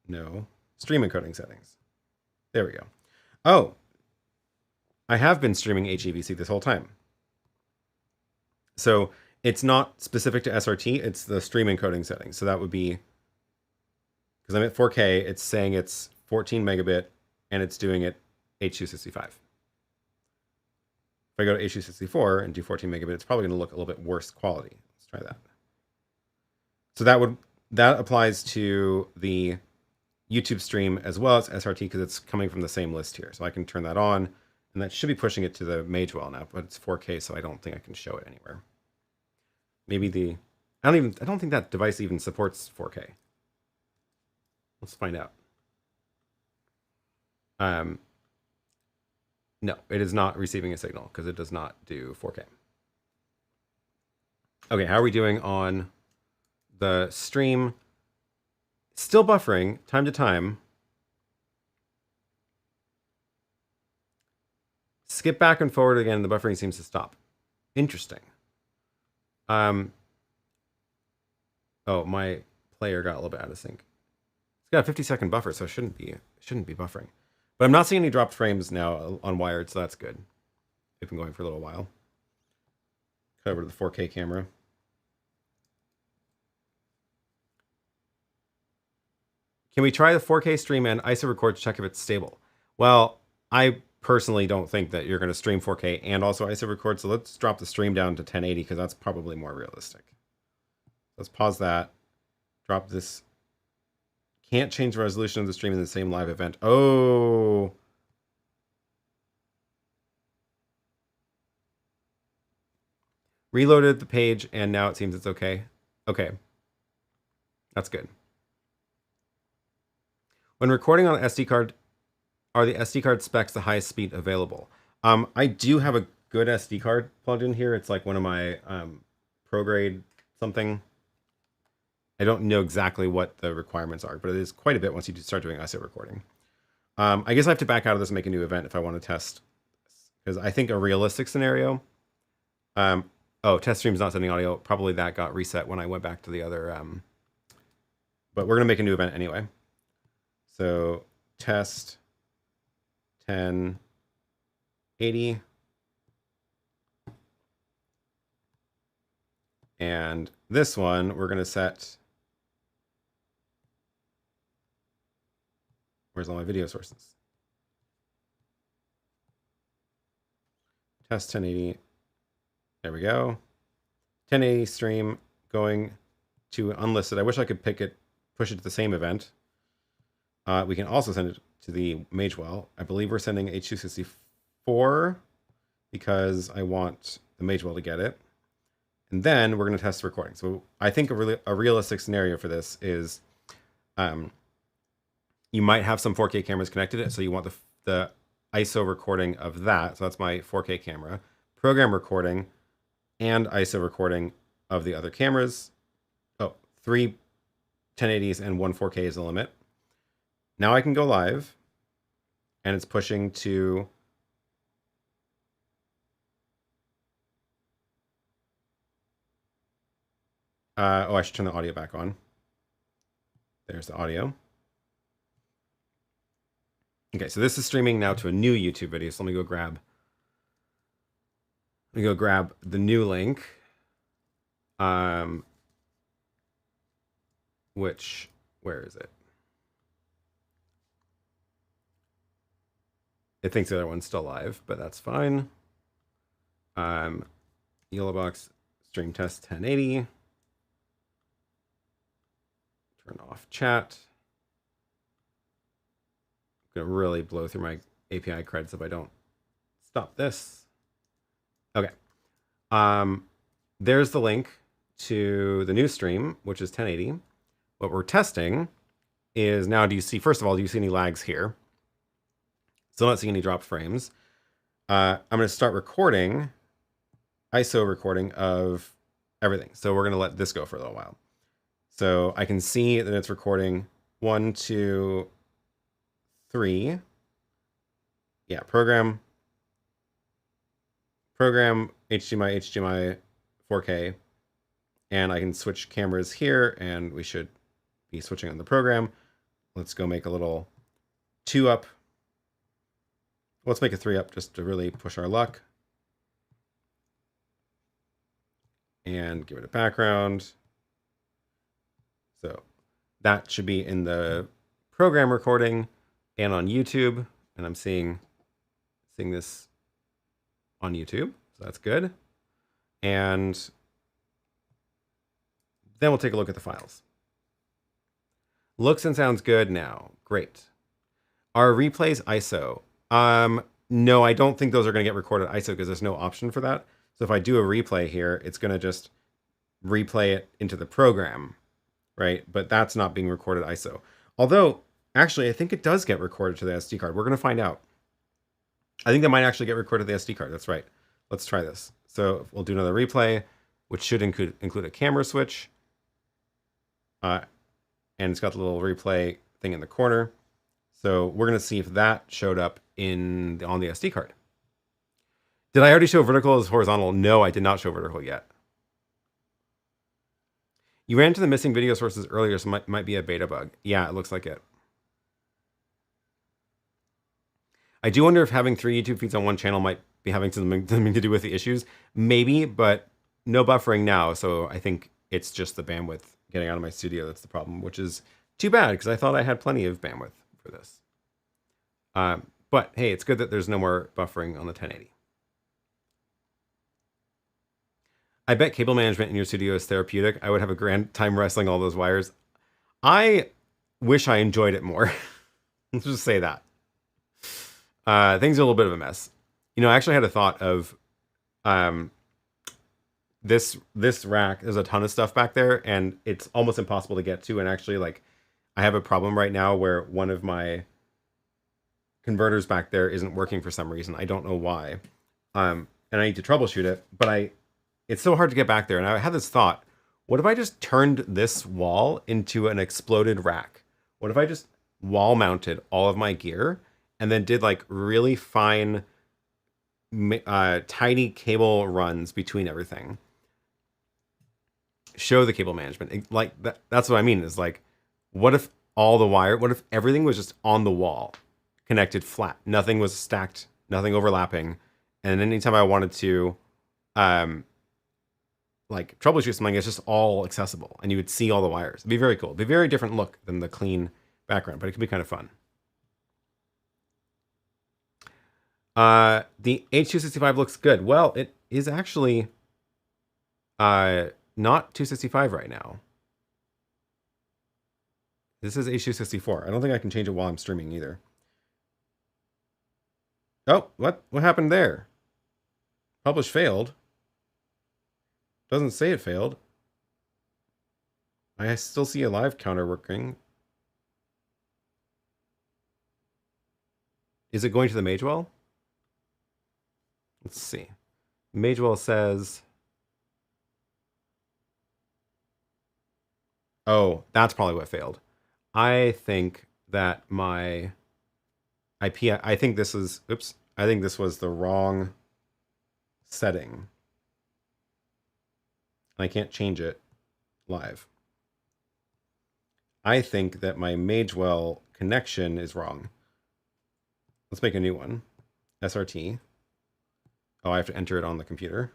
no. Stream encoding settings. There we go. Oh, I have been streaming HEVC this whole time. So it's not specific to SRT, it's the stream encoding settings. So that would be, because I'm at 4K, it's saying it's 14 megabit, and it's doing it H265. If I go to H264 and do 14 megabit, it's probably going to look a little bit worse quality. Let's try that. So that applies to the YouTube stream as well as SRT, because it's coming from the same list here. So I can turn that on, and that should be pushing it to the Magewell now, but it's 4K, so I don't think I can show it anywhere. Maybe I don't think that device even supports 4K. Let's find out. No, it is not receiving a signal because it does not do 4K. Okay, how are we doing on the stream? Still buffering time to time. Skip back and forward again, the buffering seems to stop. Interesting. Oh, my player got a little bit out of sync. It's got a 50-second buffer, so it shouldn't be buffering. But I'm not seeing any dropped frames now on wired, so that's good. They've been going for a little while. Cut over to the 4K camera. Can we try the 4K stream and ISO record to check if it's stable? Well, I personally don't think that you're going to stream 4K and also ISO record, so let's drop the stream down to 1080 because that's probably more realistic. Let's pause that. Drop this. Can't change the resolution of the stream in the same live event. Oh. Reloaded the page and now it seems it's okay. Okay. That's good. When recording on an SD card, are the SD card specs the highest speed available? I do have a good SD card plugged in here. It's like one of my ProGrade something. I don't know exactly what the requirements are, but it is quite a bit once you start doing ISO recording. I guess I have to back out of this and make a new event if I want to test. Because I think a realistic scenario... oh, test stream's not sending audio. Probably that got reset when I went back to the other... but we're going to make a new event anyway. So test 1080. And this one, we're going to set... Where's all my video sources? Test 1080. There we go. 1080 stream going to unlisted. I wish I could push it to the same event. We can also send it to the Magewell. I believe we're sending H264 because I want the Magewell to get it. And then we're going to test the recording. So I think a realistic scenario for this is you might have some 4K cameras connected to it. So you want the ISO recording of that. So that's my 4K camera. Program recording and ISO recording of the other cameras. Oh, 3 1080s and 1 4K is the limit. Now I can go live. And it's pushing to... oh, I should turn the audio back on. There's the audio. Okay, so this is streaming now to a new YouTube video. So let me go grab the new link. Where is it? It thinks the other one's still live, but that's fine. YoloBox stream test 1080. Turn off chat. I'm gonna really blow through my API credits if I don't stop this. Okay. There's the link to the new stream, which is 1080. What we're testing is now, first of all, do you see any lags here? Still not seeing any drop frames. I'm going to start recording, ISO recording of everything. So we're going to let this go for a little while. So I can see that it's recording 1, 2, 3. Yeah, program, HDMI, 4K. And I can switch cameras here, and we should be switching on the program. Let's go make a little 2-up. Let's make a 3-up just to really push our luck. And give it a background. So that should be in the program recording and on YouTube. And I'm seeing this on YouTube. So that's good. And then we'll take a look at the files. Looks and sounds good now. Great. Our replays ISO. No, I don't think those are going to get recorded ISO because there's no option for that. So if I do a replay here, it's going to just replay it into the program, right? But that's not being recorded ISO. Although, actually, I think it does get recorded to the SD card. We're going to find out. I think that might actually get recorded to the SD card. That's right. Let's try this. So we'll do another replay, which should include a camera switch. And it's got the little replay thing in the corner. So we're going to see if that showed up on the SD card. Did I already show vertical as horizontal? No, I did not show vertical yet. You ran into the missing video sources earlier, so it might be a beta bug. Yeah, it looks like it. I do wonder if having 3 YouTube feeds on one channel might be having something to do with the issues. Maybe, but no buffering now, so I think it's just the bandwidth getting out of my studio that's the problem, which is too bad because I thought I had plenty of bandwidth for this. But hey, it's good that there's no more buffering on the 1080. I bet cable management in your studio is therapeutic. I would have a grand time wrestling all those wires. I wish I enjoyed it more. Let's just say that. Things are a little bit of a mess. You know, I actually had a thought of this rack. There's a ton of stuff back there, and it's almost impossible to get to. And actually, like, I have a problem right now where one of my converters back there isn't working for some reason. I don't know why. And I need to troubleshoot it, but it's so hard to get back there. And I had this thought, what if I just turned this wall into an exploded rack? What if I just wall mounted all of my gear and then did like really fine, tiny cable runs between everything? Show the cable management. Like that's what I mean is like, what if what if everything was just on the wall, connected flat, nothing was stacked, nothing overlapping. And anytime I wanted to, like troubleshoot something, it's just all accessible and you would see all the wires. It'd be very cool. It'd be a very different look than the clean background, but it could be kind of fun. The H265 looks good. Well, it is actually not 265 right now. This is H264. I don't think I can change it while I'm streaming either. Oh, what happened there? Publish failed. Doesn't say it failed. I still see a live counter working. Is it going to the Magewell? Let's see. Magewell says... Oh, that's probably what failed. I think that my IP... I think this is... Oops. I think this was the wrong setting. I can't change it live. I think that my Magewell connection is wrong. Let's make a new one. SRT. Oh, I have to enter it on the computer.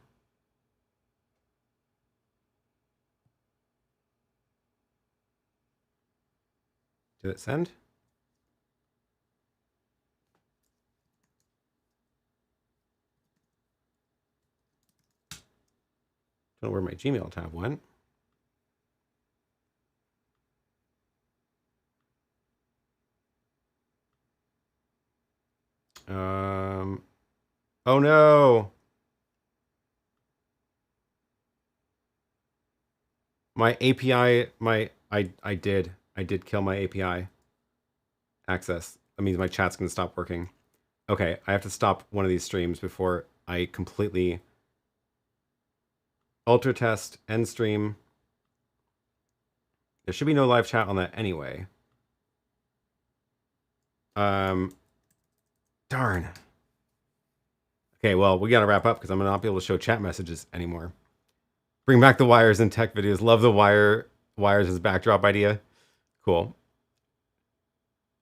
Did it send? Don't know where my Gmail tab went. Oh no. My API, I did kill my API access. That means my chat's gonna stop working. Okay, I have to stop one of these streams before I completely ultra test, end stream. There should be no live chat on that anyway. Darn. Okay, well, we gotta wrap up because I'm gonna not be able to show chat messages anymore. Bring back the wires in tech videos. Love the wires as backdrop idea. Cool.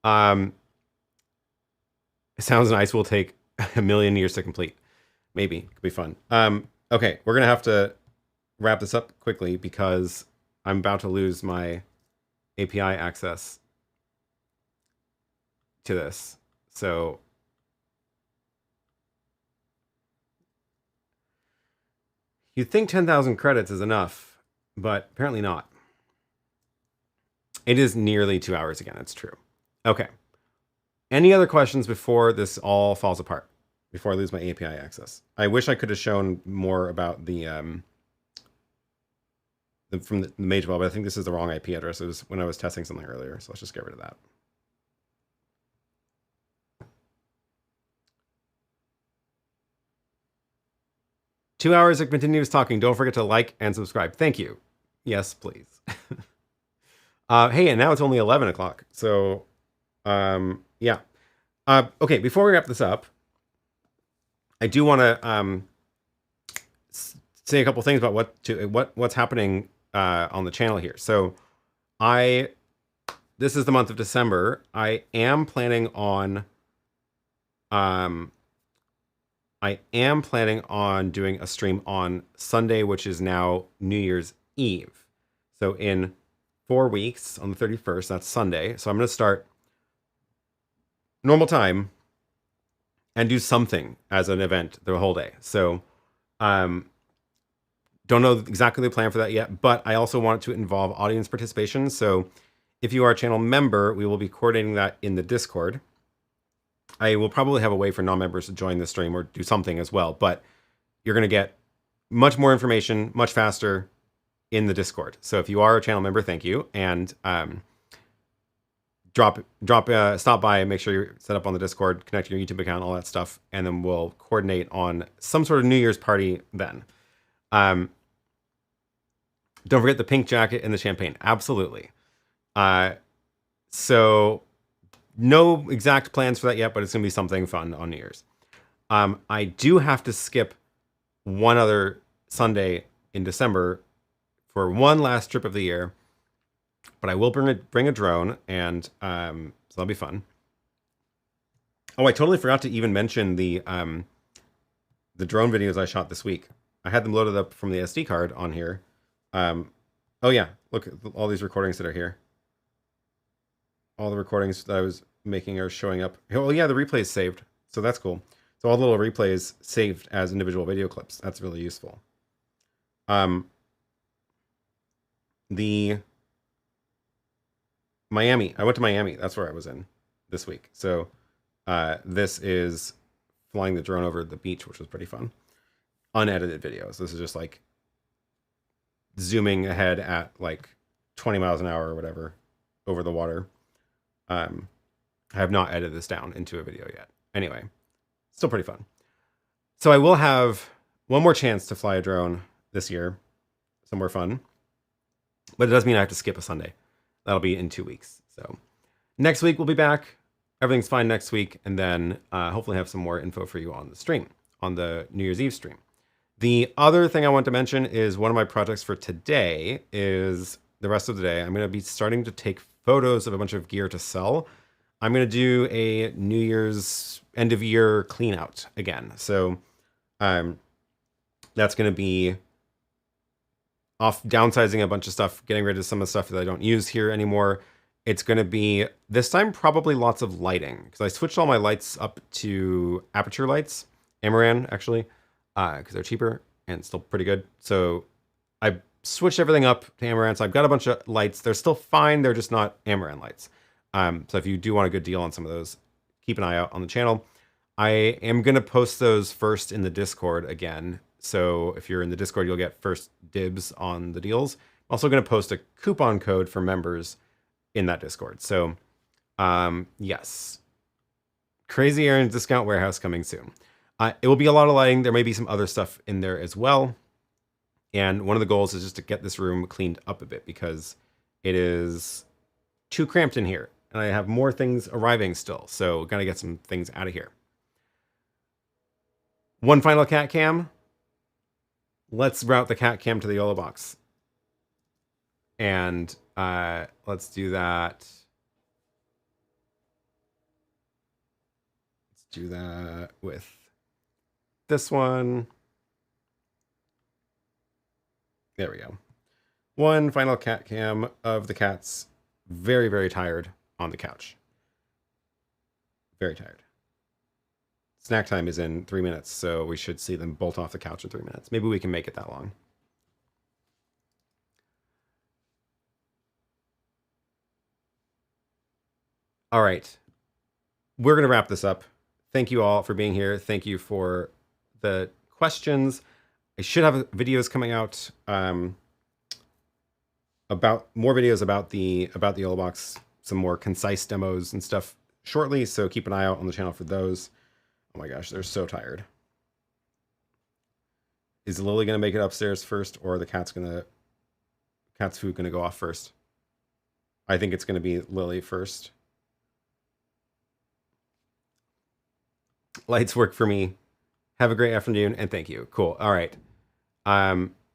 It sounds nice. Will take a million years to complete. Maybe. It could be fun. Okay, we're gonna have to wrap this up quickly because I'm about to lose my API access to this. So you'd think 10,000 credits is enough, but apparently not. It is nearly 2 hours again. It's true. Okay. Any other questions before this all falls apart? Before I lose my API access? I wish I could have shown more about the from the Magewell, but I think this is the wrong IP address. It was when I was testing something earlier, so let's just get rid of that. Two hours of continuous talking. Don't forget to like and subscribe. Thank you. Yes, please. Hey, and now it's only 11 o'clock. So, yeah. Okay, before we wrap this up, I do want to say a couple things about what's happening on the channel here. So, this is the month of December. I am planning on doing a stream on Sunday, which is now New Year's Eve. So in 4 weeks, on the 31st, that's Sunday. So I'm going to start normal time and do something as an event the whole day. So don't know exactly the plan for that yet, but I also want it to involve audience participation. So if you are a channel member, we will be coordinating that in the Discord. I will probably have a way for non-members to join the stream or do something as well, but you're going to get much more information, much faster in the Discord. So if you are a channel member, thank you. And stop by and make sure you're set up on the Discord, connect your YouTube account, all that stuff. And then we'll coordinate on some sort of New Year's party then. Don't forget the pink jacket and the champagne. Absolutely. So no exact plans for that yet, but it's going to be something fun on New Year's. I do have to skip one other Sunday in December for one last trip of the year, but I will bring a drone, and so that'll be fun. Oh, I totally forgot to even mention the drone videos I shot this week. I had them loaded up from the SD card on here. Oh yeah, look at all these recordings that are here. All the recordings that I was making are showing up. Oh yeah, the replay is saved, so that's cool. So all the little replays saved as individual video clips. That's really useful. The Miami. I went to Miami. That's where I was in this week. So this is flying the drone over the beach, which was pretty fun. Unedited videos. This is just like zooming ahead at like 20 miles an hour or whatever over the water. I have not edited this down into a video yet. Anyway, still pretty fun. So I will have one more chance to fly a drone this year, somewhere fun. But it does mean I have to skip a Sunday. That'll be in 2 weeks. So next week we'll be back. Everything's fine next week. And then hopefully have some more info for you on the stream, on the New Year's Eve stream. The other thing I want to mention is one of my projects for today is the rest of the day. I'm going to be starting to take photos of a bunch of gear to sell. I'm going to do a New Year's end of year clean out again. So that's going to be downsizing a bunch of stuff, getting rid of some of the stuff that I don't use here anymore. It's going to be, this time, probably lots of lighting, because I switched all my lights up to aperture lights, Amaran, actually, because they're cheaper and still pretty good. So I switched everything up to Amaran, so I've got a bunch of lights. They're still fine, they're just not Amaran lights. So if you do want a good deal on some of those, keep an eye out on the channel. I am going to post those first in the Discord again. So if you're in the Discord, you'll get first dibs on the deals. I'm also going to post a coupon code for members in that Discord. So yes, Crazy Aaron's Discount Warehouse coming soon. It will be a lot of lighting. There may be some other stuff in there as well. And one of the goals is just to get this room cleaned up a bit because it is too cramped in here. And I have more things arriving still. So got to get some things out of here. One final cat cam. Let's route the cat cam to the YoloBox. And let's do that. Let's do that with this one. There we go. One final cat cam of the cats. Very, very tired on the couch. Very tired. Snack time is in 3 minutes, so we should see them bolt off the couch in 3 minutes. Maybe we can make it that long. All right. We're going to wrap this up. Thank you all for being here. Thank you for the questions. I should have videos coming out about more videos about the YoloBox, some more concise demos and stuff shortly, so keep an eye out on the channel for those. Oh my gosh, they're so tired. Is Lily gonna make it upstairs first, or the cat's food gonna go off first? I think it's gonna be Lily first. Lights work for me. Have a great afternoon, and thank you. Cool. All right.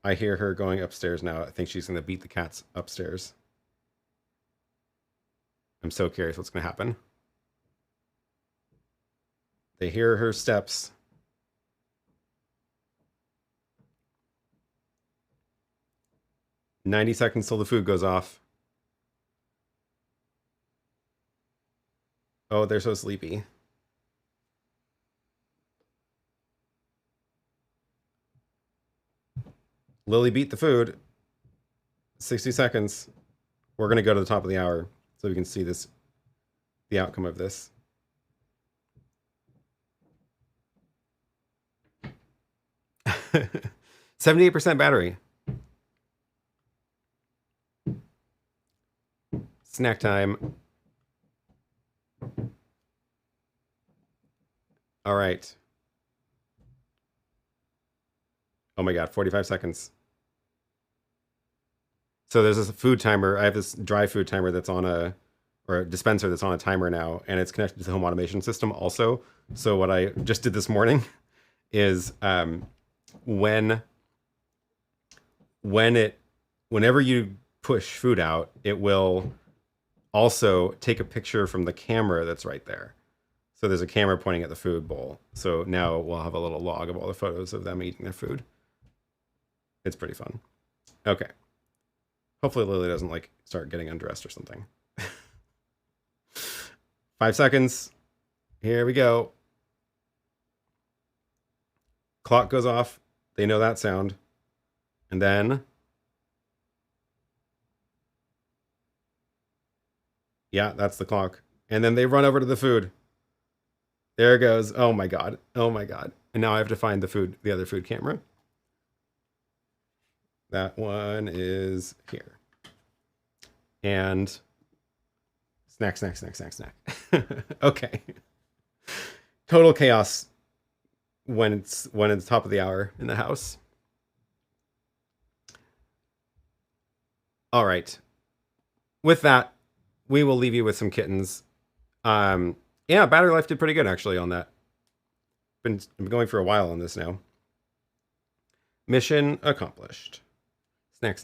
I hear her going upstairs now. I think she's gonna beat the cats upstairs. I'm so curious what's gonna happen. They hear her steps. "90 seconds till the food goes off." Oh, they're so sleepy. Lily beat the food. 60 seconds. We're going to go to the top of the hour so we can see this, the outcome of this. "78% battery. Snack time. All right. Oh my God, 45 seconds. So there's this food timer. I have this dry food timer that's on a dispenser that's on a timer now, and it's connected to the home automation system also. So what I just did this morning is whenever you push food out, it will also take a picture from the camera that's right there. So there's a camera pointing at the food bowl. So now we'll have a little log of all the photos of them eating their food. It's pretty fun. Okay. Hopefully Lily doesn't like start getting undressed or something. 5 seconds. Here we go. clock goes off. They know that sound. And then... yeah, that's the clock. And then they run over to the food. There it goes. Oh my god. Oh my god. And now I have to find the other food camera. That one is here. And snack. Okay. Total chaos when it's top of the hour in the house. All right. With that, we will leave you with some kittens. Yeah, battery life did pretty good actually on that. Been going for a while on this now. Mission accomplished. Snack.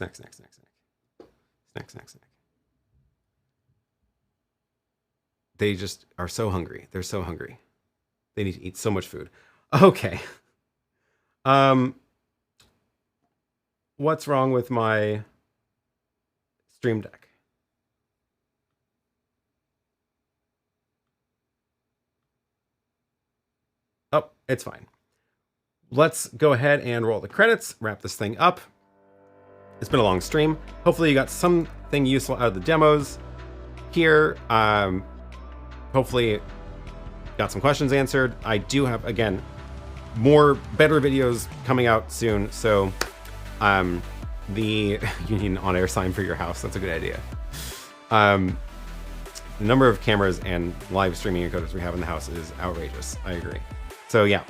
They just are so hungry. They're so hungry. They need to eat so much food. Okay. What's wrong with my Stream Deck? Oh, it's fine. Let's go ahead and roll the credits, wrap this thing up. It's been a long stream. Hopefully you got something useful out of the demos here. Hopefully got some questions answered. I do have, again, better videos coming out soon. So you need an on-air sign for your house. That's a good idea. The number of cameras and live streaming encoders we have in the house is outrageous. I agree. So yeah,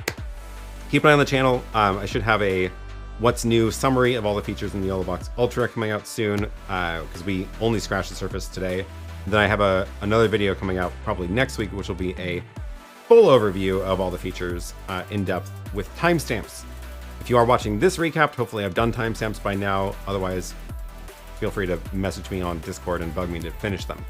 keep an eye on the channel. I should have a what's new summary of all the features in the YoloBox Ultra coming out soon, because we only scratched the surface today. Then I have another video coming out probably next week, which will be a full overview of all the features in depth with timestamps. If you are watching this recap, hopefully I've done timestamps by now. Otherwise, feel free to message me on Discord and bug me to finish them.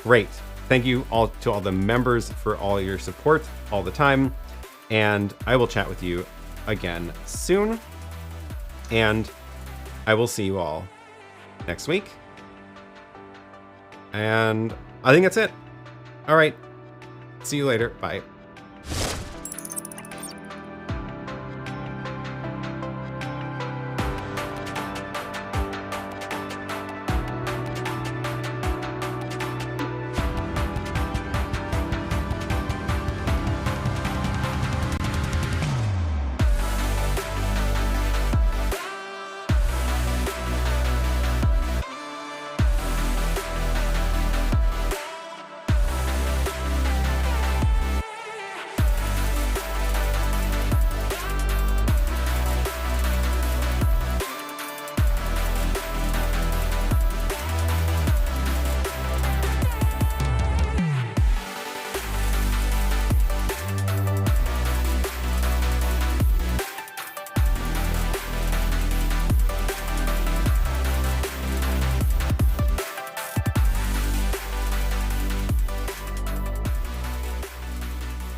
Great. Thank you all to all the members for all your support all the time. And I will chat with you again soon. And I will see you all next week. And I think that's it. All right. See you later. Bye.